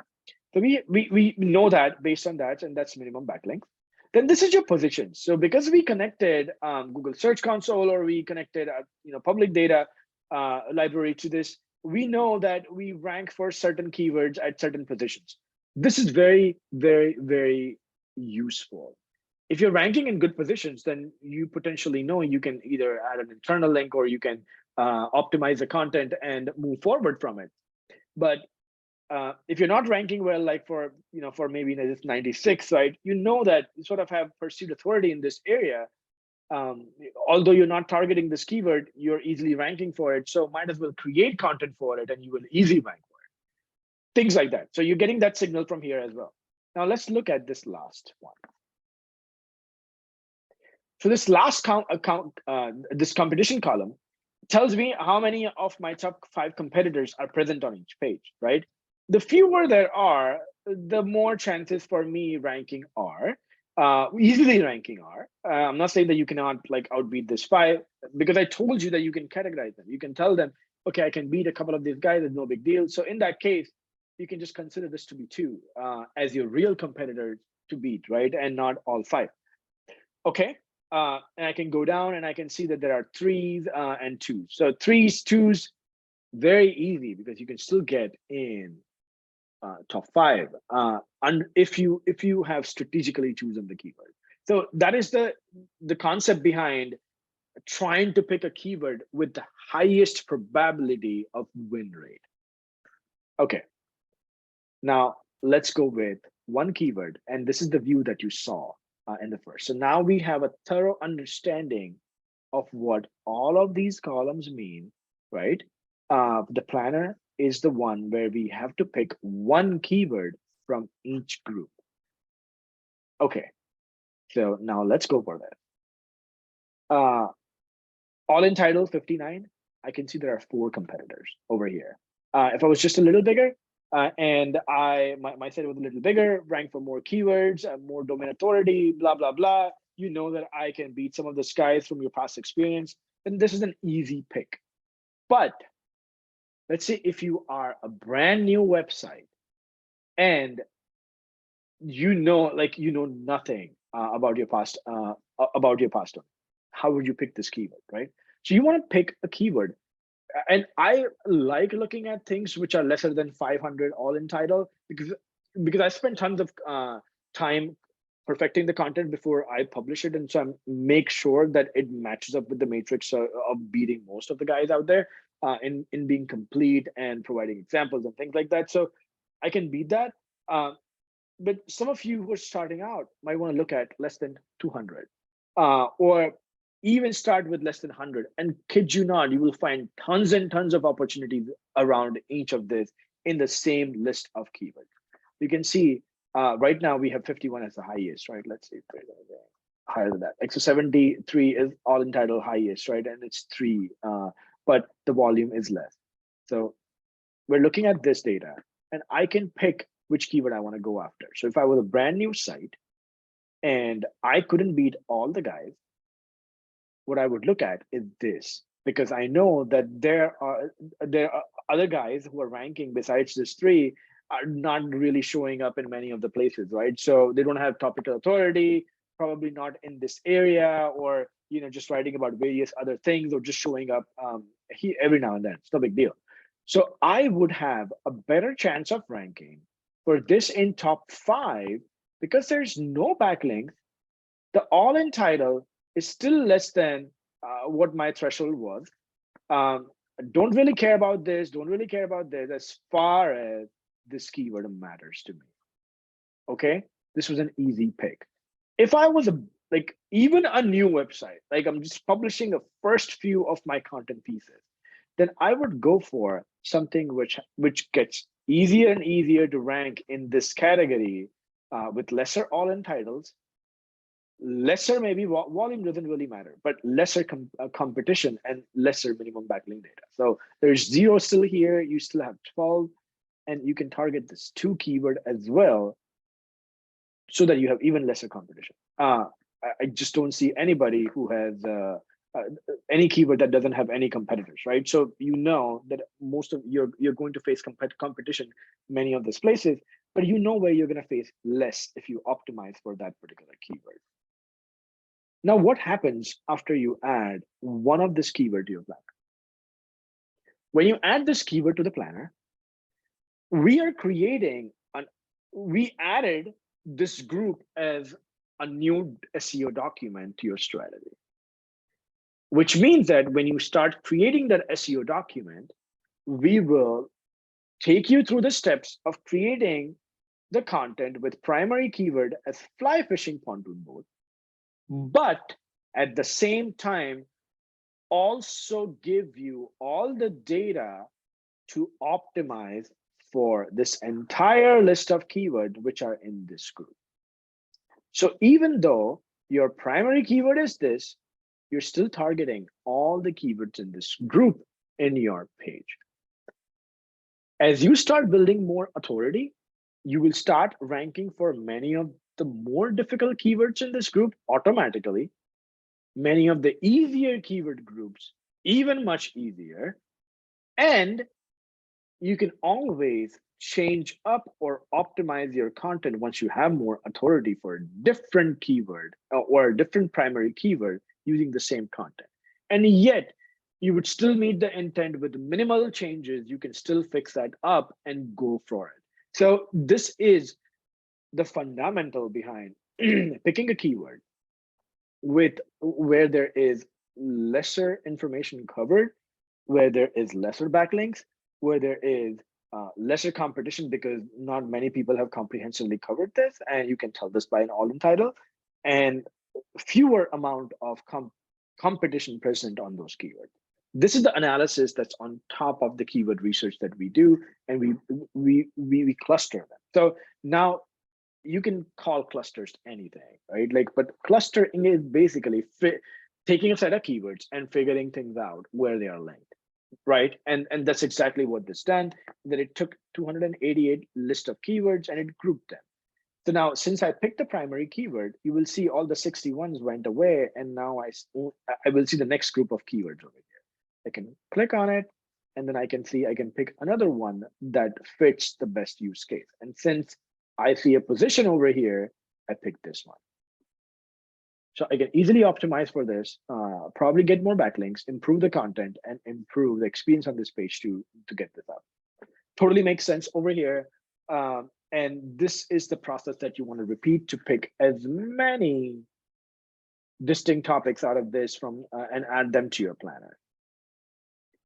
so we know that based on that, and that's minimum backlink. Then this is your position. So because we connected Google Search Console, or we connected public data library to this, we know that we rank for certain keywords at certain positions. This is very, very, very useful. If you're ranking in good positions, then you potentially know you can either add an internal link or you can optimize the content and move forward from it. But if you're not ranking well, like for maybe this 96, right? You know that you sort of have perceived authority in this area. Although you're not targeting this keyword, you're easily ranking for it. So might as well create content for it and you will easily rank for it. Things like that. So you're getting that signal from here as well. Now let's look at this last one. So this last this competition column tells me how many of my top 5 competitors are present on each page, right? The fewer there are, the more chances for me ranking are. Easily ranking are. I'm not saying that you cannot like outbeat this 5, because I told you that you can categorize them. You can tell them, okay, I can beat a couple of these guys, it's no big deal. So in that case, you can just consider this to be 2 as your real competitor to beat, right? And not all 5. Okay. And I can go down and I can see that there are 3s and 2s. So 3s, 2s, very easy because you can still get in top 5 and if you have strategically chosen the keyword. So that is the concept behind trying to pick a keyword with the highest probability of win rate. Okay, now let's go with one keyword, and this is the view that you saw in the first. So now we have a thorough understanding of what all of these columns mean, right? The planner is the one where we have to pick one keyword from each group. Okay, so now let's go for that. All in title 59, I can see there are 4 competitors over here. If I was just a little bigger, and my site was a little bigger, rank for more keywords, more domain authority, blah, blah, blah, you know that I can beat some of the guys from your past experience, then this is an easy pick. But let's say if you are a brand new website and you know nothing about your past how would you pick this keyword, right? So you want to pick a keyword, and I like looking at things which are lesser than 500 all in title, because I spent tons of time perfecting the content before I publish it, and so I make sure that it matches up with the matrix of beating most of the guys out there in being complete and providing examples and things like that. So I can beat that. But some of you who are starting out might want to look at less than 200, or even start with less than 100. And kid you not, you will find tons and tons of opportunities around each of this in the same list of keywords. You can see right now we have 51 as the highest, right? Let's see, higher than that. Like, so 73 is all in title highest, right? And it's 3, but the volume is less. So we're looking at this data, and I can pick which keyword I want to go after. So if I was a brand new site and I couldn't beat all the guys, what I would look at is this, because I know that there are other guys who are ranking besides this 3 are not really showing up in many of the places, right? So they don't have topical authority, probably not in this area, or just writing about various other things, or just showing up every now and then. It's no big deal. So I would have a better chance of ranking for this in top 5 because there's no backlinks. The all in title is still less than what my threshold was. Don't really care about this, don't really care about this as far as this keyword matters to me. Okay, this was an easy pick. If I was even a new website, like I'm just publishing the first few of my content pieces, then I would go for something which gets easier and easier to rank in this category with lesser all-in titles, lesser maybe volume doesn't really matter, but lesser competition and lesser minimum backlink data. So there's 0 still here, you still have 12, and you can target this 2 keyword as well so that you have even lesser competition. I just don't see anybody who has any keyword that doesn't have any competitors, right? So you know that most of you're going to face competition many of these places, but you know where you're going to face less if you optimize for that particular keyword. Now, what happens after you add one of this keyword to your planner? When you add this keyword to the planner, we added this group as a new SEO document to your strategy, which means that when you start creating that SEO document, we will take you through the steps of creating the content with primary keyword as fly fishing pontoon boat, but at the same time, also give you all the data to optimize for this entire list of keywords which are in this group. So even though your primary keyword is this, you're still targeting all the keywords in this group in your page. As you start building more authority, you will start ranking for many of the more difficult keywords in this group automatically, many of the easier keyword groups even much easier, and you can always change up or optimize your content once you have more authority for a different keyword or a different primary keyword using the same content. And yet you would still meet the intent with minimal changes. You can still fix that up and go for it. So this is the fundamental behind picking a keyword where there is lesser information covered, where there is lesser backlinks, where there is lesser competition because not many people have comprehensively covered this, and you can tell this by an all-in title, and fewer amount of competition present on those keywords. This is the analysis that's on top of the keyword research that we do, and we cluster them. So now you can call clusters anything, right? Like, but clustering is basically taking a set of keywords and figuring things out where they are linked, right? And that's exactly what this done. That it took 288 list of keywords and it grouped them. So now, since I picked the primary keyword, you will see all the 61s went away, and now I will see the next group of keywords over here. I can click on it, and then I can see I can pick another one that fits the best use case. And since I see a position over here, I pick this one. So I can easily optimize for this, probably get more backlinks, improve the content, and improve the experience on this page to get this up. Totally makes sense over here. And this is the process that you want to repeat to pick as many distinct topics out of this from and add them to your planner.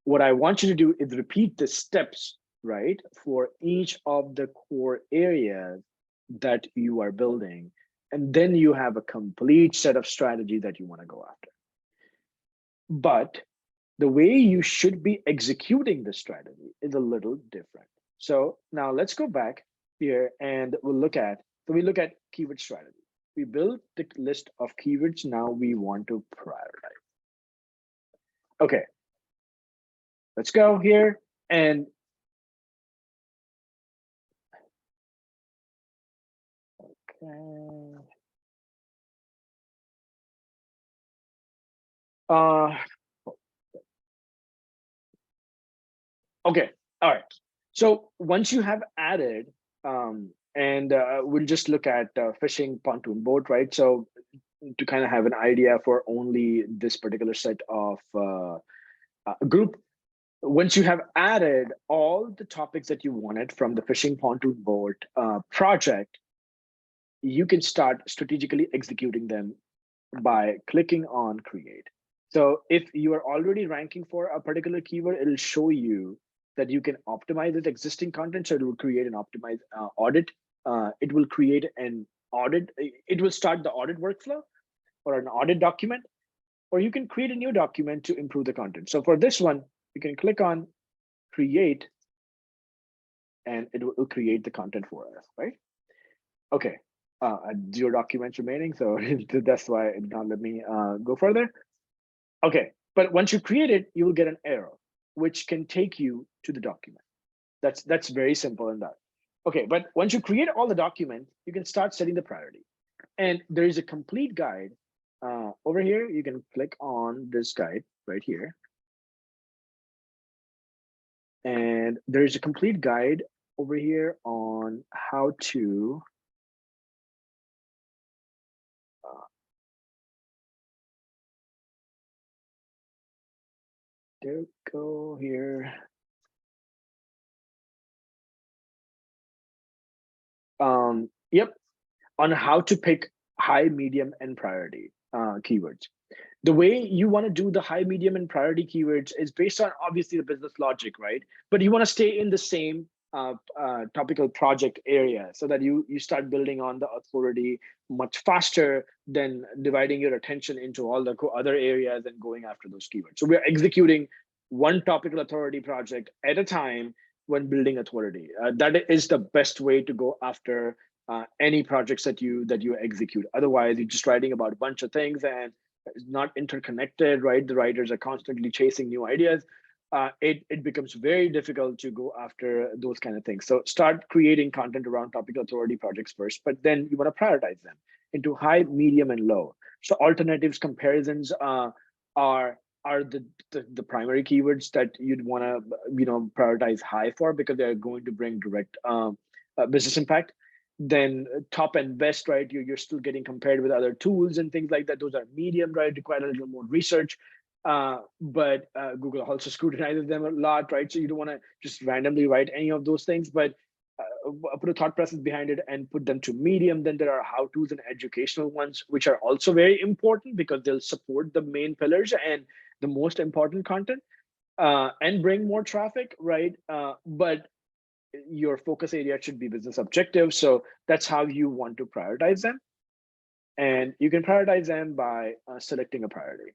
What I want you to do is repeat the steps, right, for each of the core areas that you are building. And then you have a complete set of strategy that you want to go after. But the way you should be executing the strategy is a little different. So now let's go back here and we'll look at, so we look at keyword strategy. We build the list of keywords. Now we want to prioritize. Okay, let's go here and okay. Okay, all right. So once you have added, and we'll just look at fishing pontoon boat, right? So to kind of have an idea for only this particular set of group, once you have added all the topics that you wanted from the fishing pontoon boat project, you can start strategically executing them by clicking on create. So if you are already ranking for a particular keyword, it'll show you that you can optimize its existing content. So it will create an optimized audit. It will create an audit. It will start the audit workflow or an audit document, or you can create a new document to improve the content. So for this one, you can click on create and it will create the content for us, right? Okay, 0 documents remaining. So that's why it did not let me go further. Okay, but once you create it, you will get an arrow, which can take you to the document. That's very simple in that. Okay, but once you create all the documents, you can start setting the priority. And there is a complete guide over here. You can click on this guide right here. And there's a complete guide over here on how to there we go here. Yep, on how to pick high, medium, and priority keywords. The way you want to do the high, medium, and priority keywords is based on obviously the business logic, right? But you want to stay in the same topical project area so that you start building on the authority much faster than dividing your attention into all the other areas and going after those keywords. So we're executing one topical authority project at a time when building authority. That is the best way to go after any projects that you execute. Otherwise, you're just writing about a bunch of things and it's not interconnected, right? The writers are constantly chasing new ideas. It becomes very difficult to go after those kind of things. So start creating content around topical authority projects first, but then you want to prioritize them into high, medium, and low. So alternatives comparisons are the primary keywords that you'd want to prioritize high for because they're going to bring direct business impact. Then top and best, right? You're still getting compared with other tools and things like that. Those are medium, right? Require a little more research. But Google also scrutinizes them a lot, right? So you don't want to just randomly write any of those things, but put a thought process behind it and put them to medium. Then there are how-tos and educational ones, which are also very important because they'll support the main pillars and the most important content and bring more traffic, right? But your focus area should be business objectives. So that's how you want to prioritize them. And you can prioritize them by selecting a priority.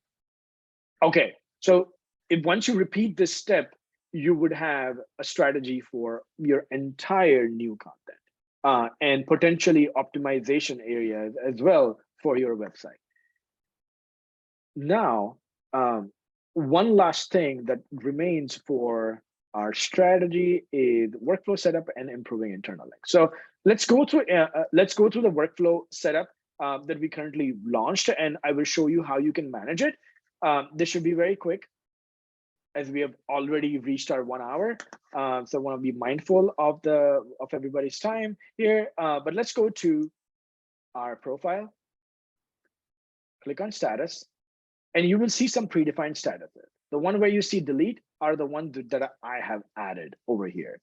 Okay, so if once you repeat this step, you would have a strategy for your entire new content and potentially optimization areas as well for your website. Now, one last thing that remains for our strategy is workflow setup and improving internal links. So let's go through the workflow setup that we currently launched, and I will show you how you can manage it. This should be very quick, as we have already reached our 1 hour. So I want to be mindful of everybody's time here. But let's go to our profile, click on status, and you will see some predefined statuses. The one where you see delete are the ones that I have added over here.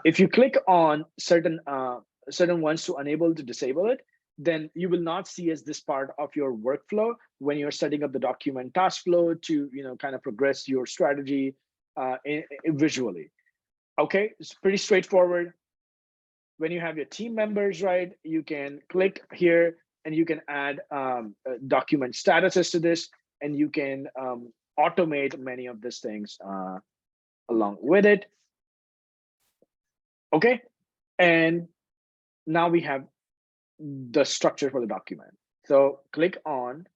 If you click on certain ones to enable to disable it, then you will not see as this part of your workflow when you're setting up the document task flow to kind of progress your strategy visually. Okay, it's pretty straightforward. When you have your team members, right, you can click here and you can add document statuses to this, and you can automate many of these things along with it. Okay, and now we have the structure for the document. So click on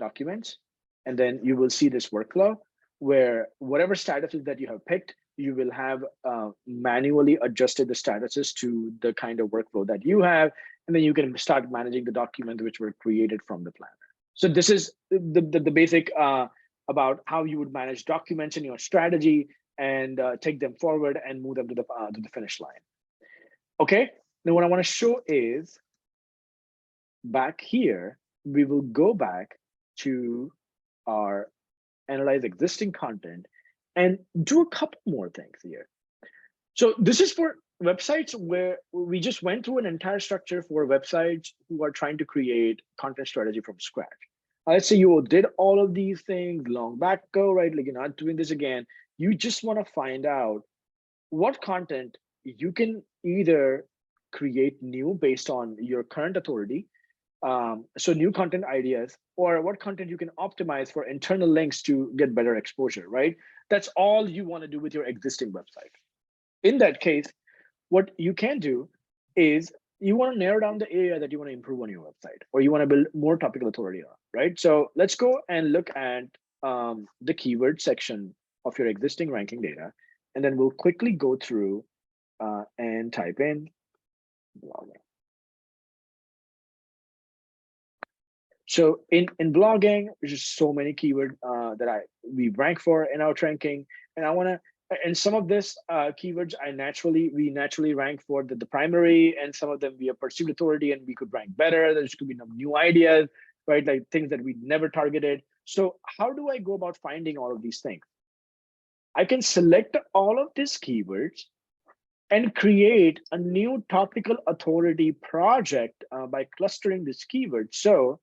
documents, and then you will see this workflow where whatever statuses that you have picked, you will have manually adjusted the statuses to the kind of workflow that you have, and then you can start managing the documents which were created from the planner. So this is the basic about how you would manage documents in your strategy and take them forward and move them to the finish line. Okay, now what I want to show is back here, we will go back to our analyze existing content and do a couple more things here. So this is for websites where we just went through an entire structure for websites who are trying to create content strategy from scratch. Let's say you did all of these things long back ago, right? Like, you're not doing this again. You just want to find out what content you can either create new based on your current authority, so new content ideas, or what content you can optimize for internal links to get better exposure, right? That's all you want to do with your existing website. In that case, what you can do is you want to narrow down the area that you want to improve on your website, or you want to build more topical authority on, right? So let's go and look at the keyword section of your existing ranking data, and then we'll quickly go through and type in blogging. So in blogging, there's just so many keywords that we rank for in Outranking, and I want to. And some of this keywords we naturally rank for the primary, and some of them we have perceived authority and we could rank better. There could be no new ideas, right? Like things that we never targeted. So how do I go about finding all of these things? I can select all of these keywords and create a new topical authority project by clustering this keyword. So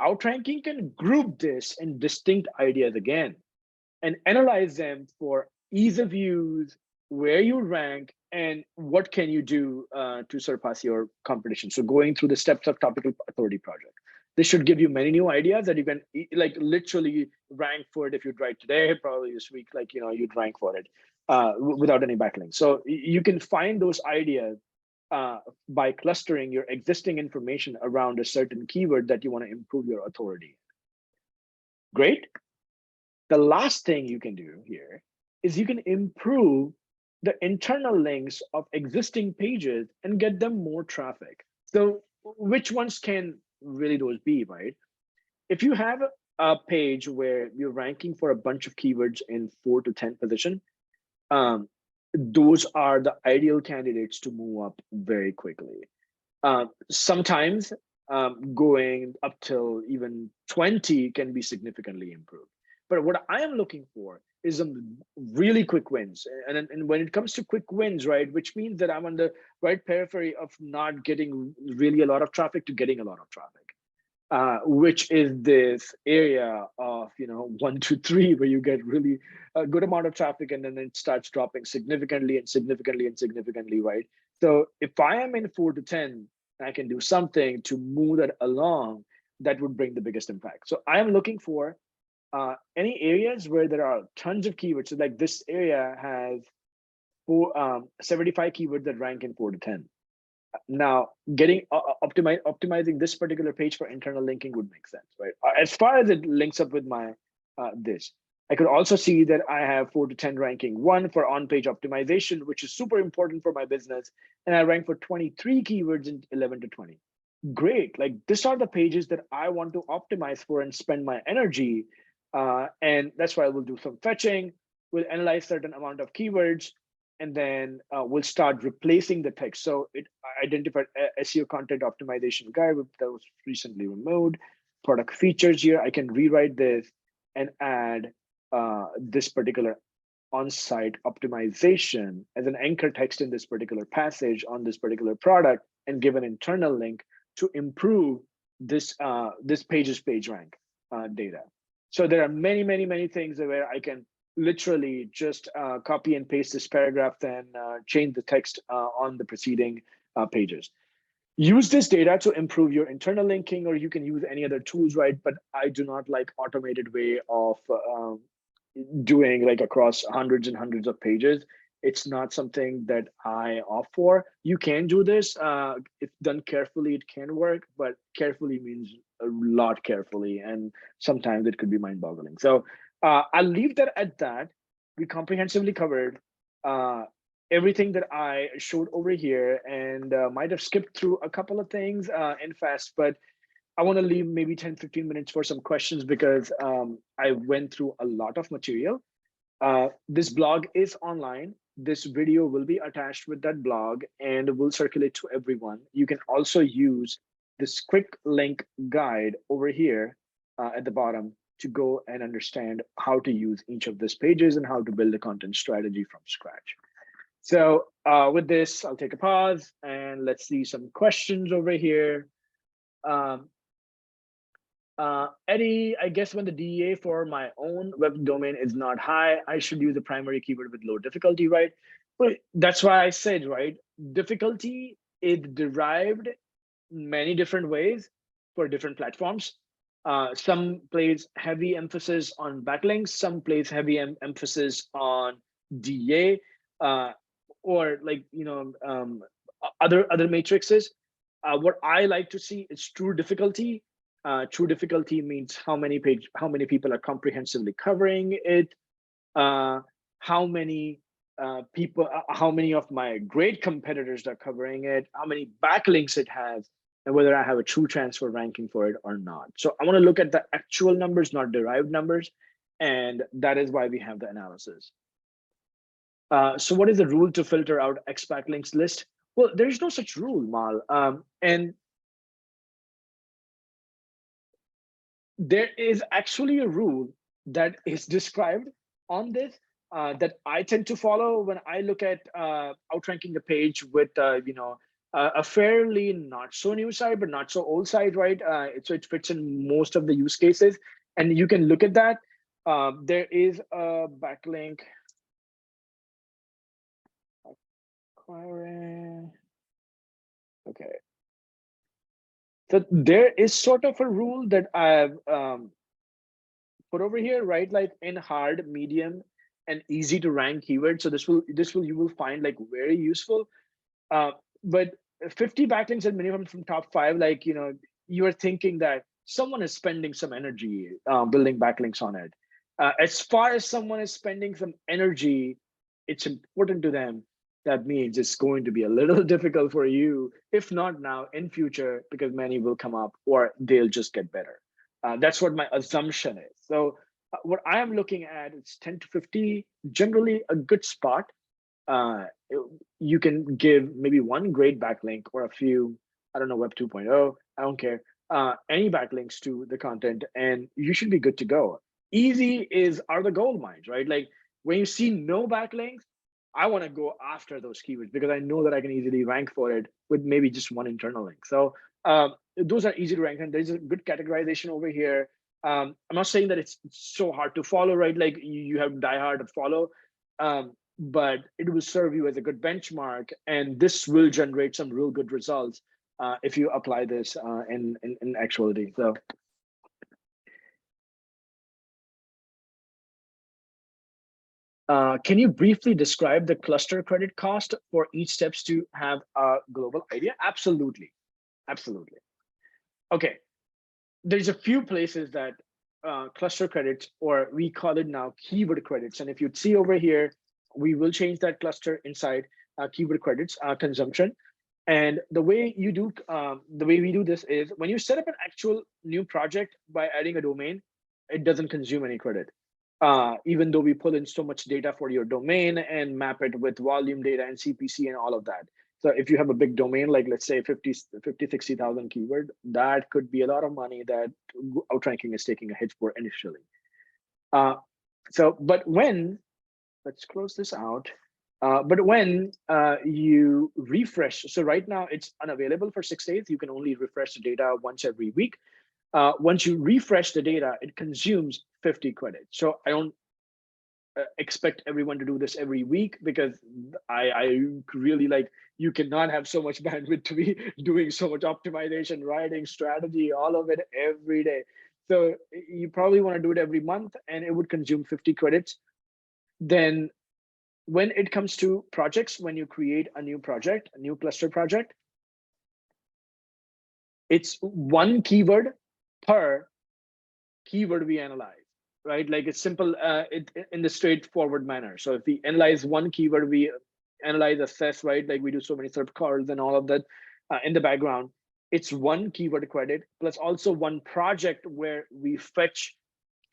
Outranking can group this in distinct ideas again and analyze them for ease of use, where you rank, and what can you do to surpass your competition. So going through the steps of topical authority project. This should give you many new ideas that you can like literally rank for it. If you tried today, probably this week, like, you'd rank for it without any backlinks. So you can find those ideas by clustering your existing information around a certain keyword that you want to improve your authority. Great. The last thing you can do here is you can improve the internal links of existing pages and get them more traffic. So which ones can really those be, right? If you have a page where you're ranking for a bunch of keywords in 4 to 10 position, those are the ideal candidates to move up very quickly. Sometimes going up till even 20 can be significantly improved. But what I am looking for is some really quick wins. And when it comes to quick wins, right, which means that I'm on the right periphery of not getting really a lot of traffic to getting a lot of traffic. which is this area of 1 to 3 where you get really a good amount of traffic and then it starts dropping significantly and significantly and significantly, right? So if I am in 4 to 10, I can do something to move that along that would bring the biggest impact. So I am looking for any areas where there are tons of keywords. So like this area has 75 keywords that rank in 4 to 10. Now, getting optimizing this particular page for internal linking would make sense, right? As far as it links up with my this, I could also see that I have 4 to 10 ranking. One for on-page optimization, which is super important for my business, and I rank for 23 keywords in 11 to 20. Great, like these are the pages that I want to optimize for and spend my energy, and that's why I will do some fetching. We'll analyze certain amount of keywords, and then we'll start replacing the text. So it identified SEO content optimization guide that was recently removed. Product features here, I can rewrite this and add this particular on-site optimization as an anchor text in this particular passage on this particular product and give an internal link to improve this this page's page rank data. So there are many, many, many things where I can literally just copy and paste this paragraph, then change the text on the preceding pages. Use this data to improve your internal linking, or you can use any other tools, right? But I do not like automated way of doing like across hundreds and hundreds of pages. It's not something that I opt for. You can do this. If done carefully, it can work, but carefully means a lot carefully. And sometimes it could be mind boggling. So I'll leave that at that. We comprehensively covered everything that I showed over here, and might have skipped through a couple of things in fast, but I want to leave maybe 10-15 minutes for some questions because I went through a lot of material. This blog is online. This video will be attached with that blog and will circulate to everyone. You can also use this quick link guide over here at the bottom to go and understand how to use each of these pages and how to build a content strategy from scratch. So with this, I'll take a pause and let's see some questions over here. Eddie, I guess when the DEA for my own web domain is not high, I should use a primary keyword with low difficulty, right? But that's why I said, right, difficulty is derived many different ways for different platforms. Some place heavy emphasis on backlinks, some place heavy emphasis on DEA, or like, other matrices. What I like to see is true difficulty. True difficulty means how many people are comprehensively covering it, how many people, how many of my great competitors are covering it, how many backlinks it has, and whether I have a true transfer ranking for it or not. So I want to look at the actual numbers, not derived numbers, and that is why we have the analysis. So what is the rule to filter out X backlinks list? Well, there's no such rule, Mal, and there is actually a rule that is described on this that I tend to follow when I look at outranking a page with a fairly not so new site but not so old site, right? So it fits in most of the use cases, and you can look at that. There is a backlink. Okay. So there is sort of a rule that I've put over here, right? Like in hard, medium, and easy to rank keywords. So this will you will find like very useful. But 50 backlinks at minimum from top 5, like you are thinking that someone is spending some energy building backlinks on it. As far as someone is spending some energy, it's important to them. That means it's going to be a little difficult for you, if not now, in future, because many will come up or they'll just get better. That's what my assumption is. So what I am looking at is 10 to 50, generally a good spot. You can give maybe one great backlink or a few, I don't know, Web 2.0, I don't care, any backlinks to the content, and you should be good to go. Easy are the gold mines, right? Like when you see no backlinks, I want to go after those keywords because I know that I can easily rank for it with maybe just one internal link. So Those are easy to rank, and there's a good categorization over here. I'm not saying that it's so hard to follow, right? Like you have die hard to follow, but it will serve you as a good benchmark, and this will generate some real good results if you apply this in actuality. So. Can you briefly describe the cluster credit cost for each steps to have a global idea? Absolutely, absolutely. Okay, there's a few places that cluster credits, or we call it now keyword credits. And if you'd see over here, we will change that cluster inside keyword credits consumption. And the way you do, the way we do this is when you set up an actual new project by adding a domain, it doesn't consume any credit. Even though we pull in so much data for your domain and map it with volume data and CPC and all of that. So if you have a big domain, like let's say 50, 60,000 keyword, that could be a lot of money that Outranking is taking a hit for initially. But when, let's close this out. But when you refresh, so right now it's unavailable for 6 days. You can only refresh the data once every week. Once you refresh the data, it consumes 50 credits. So I don't expect everyone to do this every week, because I really like, you cannot have so much bandwidth to be doing so much optimization, writing, strategy, all of it every day. So you probably want to do it every month, and it would consume 50 credits. Then when it comes to projects, when you create a new project, a new cluster project, it's one keyword per keyword we analyze, right? Like it's simple in the straightforward manner. So if we analyze one keyword, we analyze, assess, right? Like we do so many SERP calls and all of that in the background. It's one keyword credit plus also one project where we fetch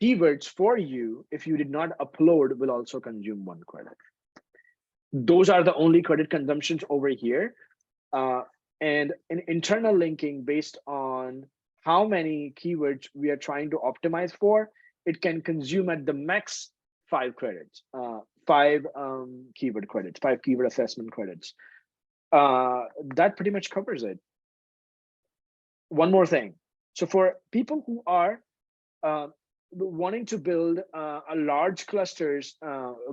keywords for you. If you did not upload, will also consume one credit. Those are the only credit consumptions over here. And in internal linking, based on how many keywords we are trying to optimize for, it can consume at the max 5 credits, 5 keyword credits, 5 keyword assessment credits. That pretty much covers it. One more thing. So for people who are wanting to build a large clusters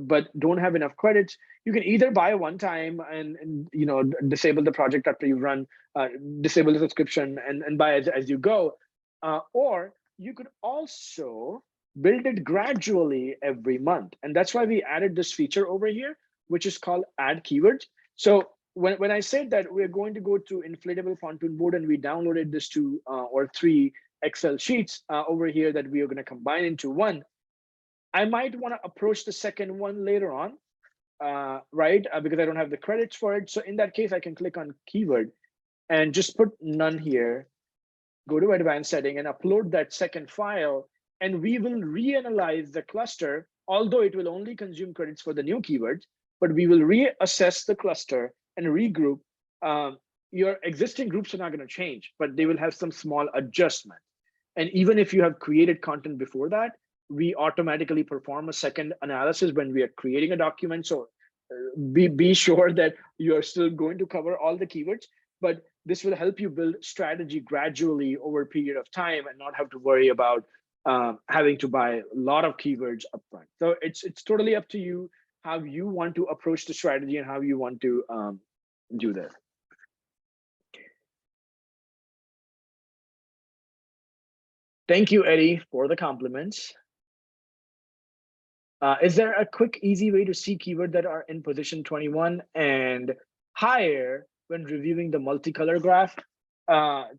but don't have enough credits, you can either buy one time and you know, disable the project after you run, disable the subscription and buy as you go, or you could also build it gradually every month. And that's why we added this feature over here, which is called add keywords. So when I said that we're going to go to inflatable pontoon board, and we downloaded this 2 or 3 Excel sheets over here that we are going to combine into one, I might want to approach the second one later on, right? Because I don't have the credits for it. So in that case, I can click on keyword and just put none here, go to advanced setting and upload that second file. And we will reanalyze the cluster, although it will only consume credits for the new keywords, but we will reassess the cluster and regroup. Your existing groups are not going to change, but they will have some small adjustment. And even if you have created content before that, we automatically perform a second analysis when we are creating a document. So be sure that you are still going to cover all the keywords, but this will help you build strategy gradually over a period of time and not have to worry about having to buy a lot of keywords upfront. So it's totally up to you how you want to approach the strategy and how you want to do this. Thank you, Eddie, for the compliments. Is there a quick, easy way to see keywords that are in position 21 and higher when reviewing the multicolor graph?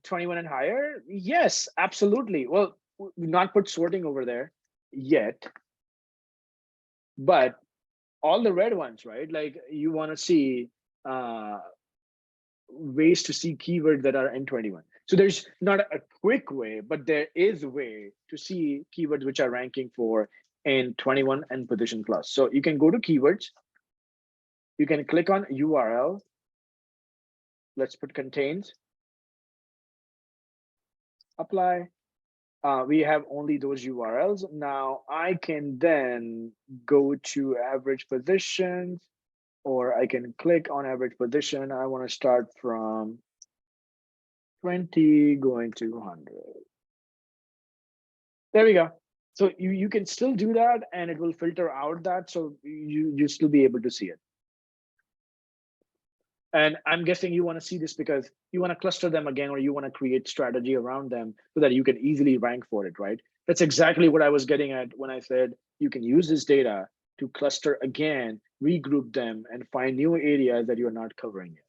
21 and higher? Yes, absolutely. Well, we've not put sorting over there yet, but all the red ones, right? Like you want to see ways to see keywords that are in 21. So there's not a quick way, but there is a way to see keywords which are ranking for in 21 and position plus. So you can go to keywords. You can click on URL. Let's put contains. Apply. We have only those URLs. Now I can then go to average positions, or I can click on average position. I want to start from 20 going to 100. There we go. So you can still do that and it will filter out that. So you still be able to see it. And I'm guessing you want to see this because you want to cluster them again, or you want to create strategy around them so that you can easily rank for it, right? That's exactly what I was getting at when I said you can use this data to cluster again, regroup them, and find new areas that you're not covering yet,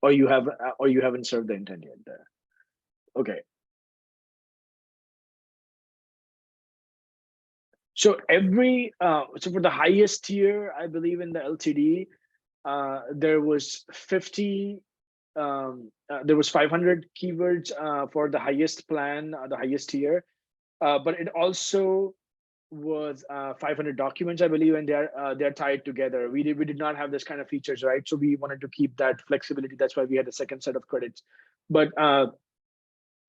or you haven't served the intent yet there. Okay. So so for the highest tier, I believe in the LTD, there was 50 there was 500 keywords for the highest plan, the highest tier, but it also was 500 documents, I believe, and they're tied together. We did not have this kind of features, right? So we wanted to keep that flexibility. That's why we had a second set of credits. But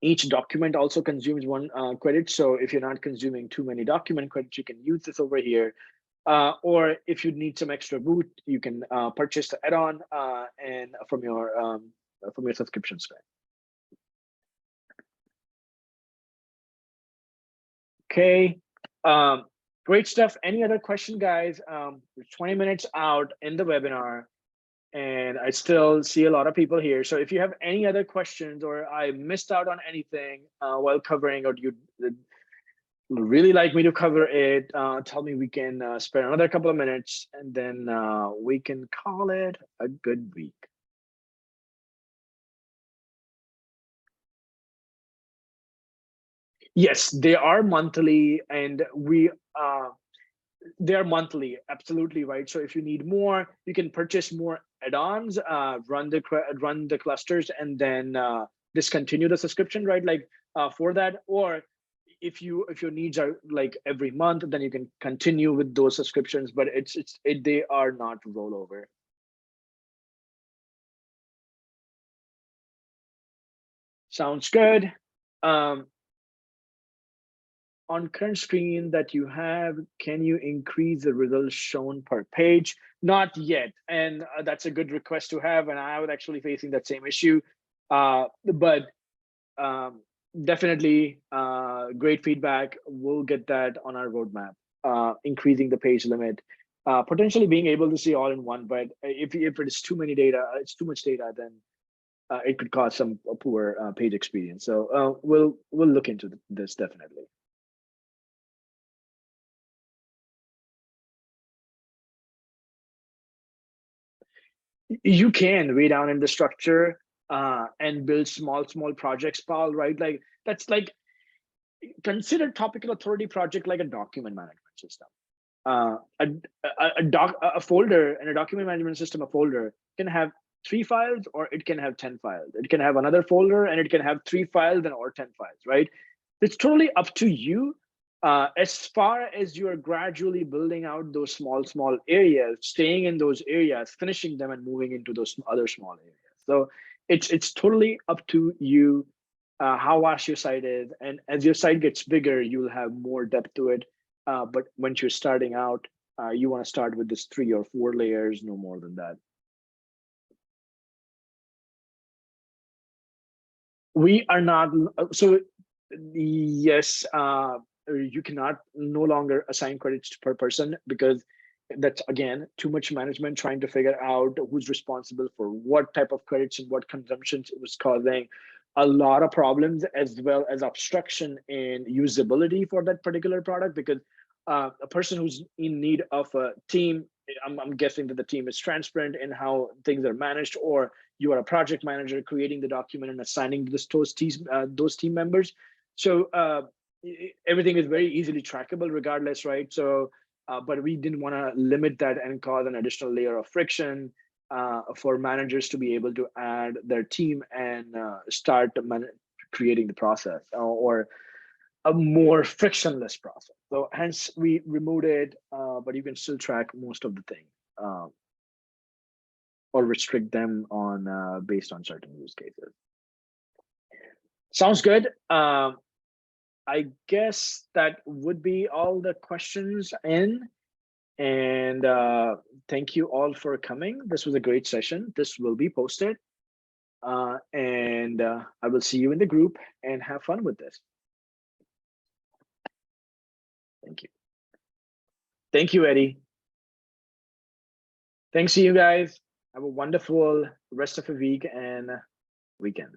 each document also consumes one credit. So if you're not consuming too many document credits, you can use this over here. Or if you need some extra boot, you can purchase the add-on and from your subscription spend. Okay, great stuff. Any other question, guys? We're 20 minutes out in the webinar, and I still see a lot of people here. So if you have any other questions, or I missed out on anything while covering, or you really like me to cover it, tell me. We can spend another couple of minutes, and then we can call it a good week. Yes, they are monthly, and they are monthly, absolutely right. So if you need more, you can purchase more add-ons, run the clusters, and then discontinue the subscription, right? Like for that, or if your needs are like every month, then you can continue with those subscriptions. But they are not rollover. Sounds good. On current screen that you have, can you increase the results shown per page? Not yet, and that's a good request to have, and I was actually facing that same issue. But definitely great feedback. We'll get that on our roadmap. Increasing the page limit, potentially being able to see all in one, but if it is too many data, it's too much data, then it could cause some poor page experience. So we'll look into this definitely. You can way down in the structure and build small projects, Paul, right? Like that's like, consider topical authority project like a document management system. A folder in a document management system, a folder can have 3 files, or it can have 10 files. It can have another folder, and it can have 3 files and or 10 files, right? It's totally up to you. As far as you're gradually building out those small areas, staying in those areas, finishing them, and moving into those other small areas. So it's totally up to you how vast your site is, and as your site gets bigger, you'll have more depth to it. But once you're starting out, you want to start with this 3 or 4 layers, no more than that. We are not, so yes, you cannot no longer assign credits per person, because that's again too much management trying to figure out who's responsible for what type of credits and what consumptions. It was causing a lot of problems, as well as obstruction in usability for that particular product, because a person who's in need of a team, I'm guessing that the team is transparent in how things are managed, or you are a project manager creating the document and assigning those team members. So everything is very easily trackable regardless, right? So but we didn't want to limit that and cause an additional layer of friction for managers to be able to add their team and start creating the process, or a more frictionless process. So hence we removed it, but you can still track most of the thing, or restrict them on based on certain use cases. Sounds good. I guess that would be all the questions in. And thank you all for coming. This was a great session. This will be posted. and I will see you in the group and have fun with this. Thank you. Thank you, Eddie. Thanks to you guys. Have a wonderful rest of the week and weekend.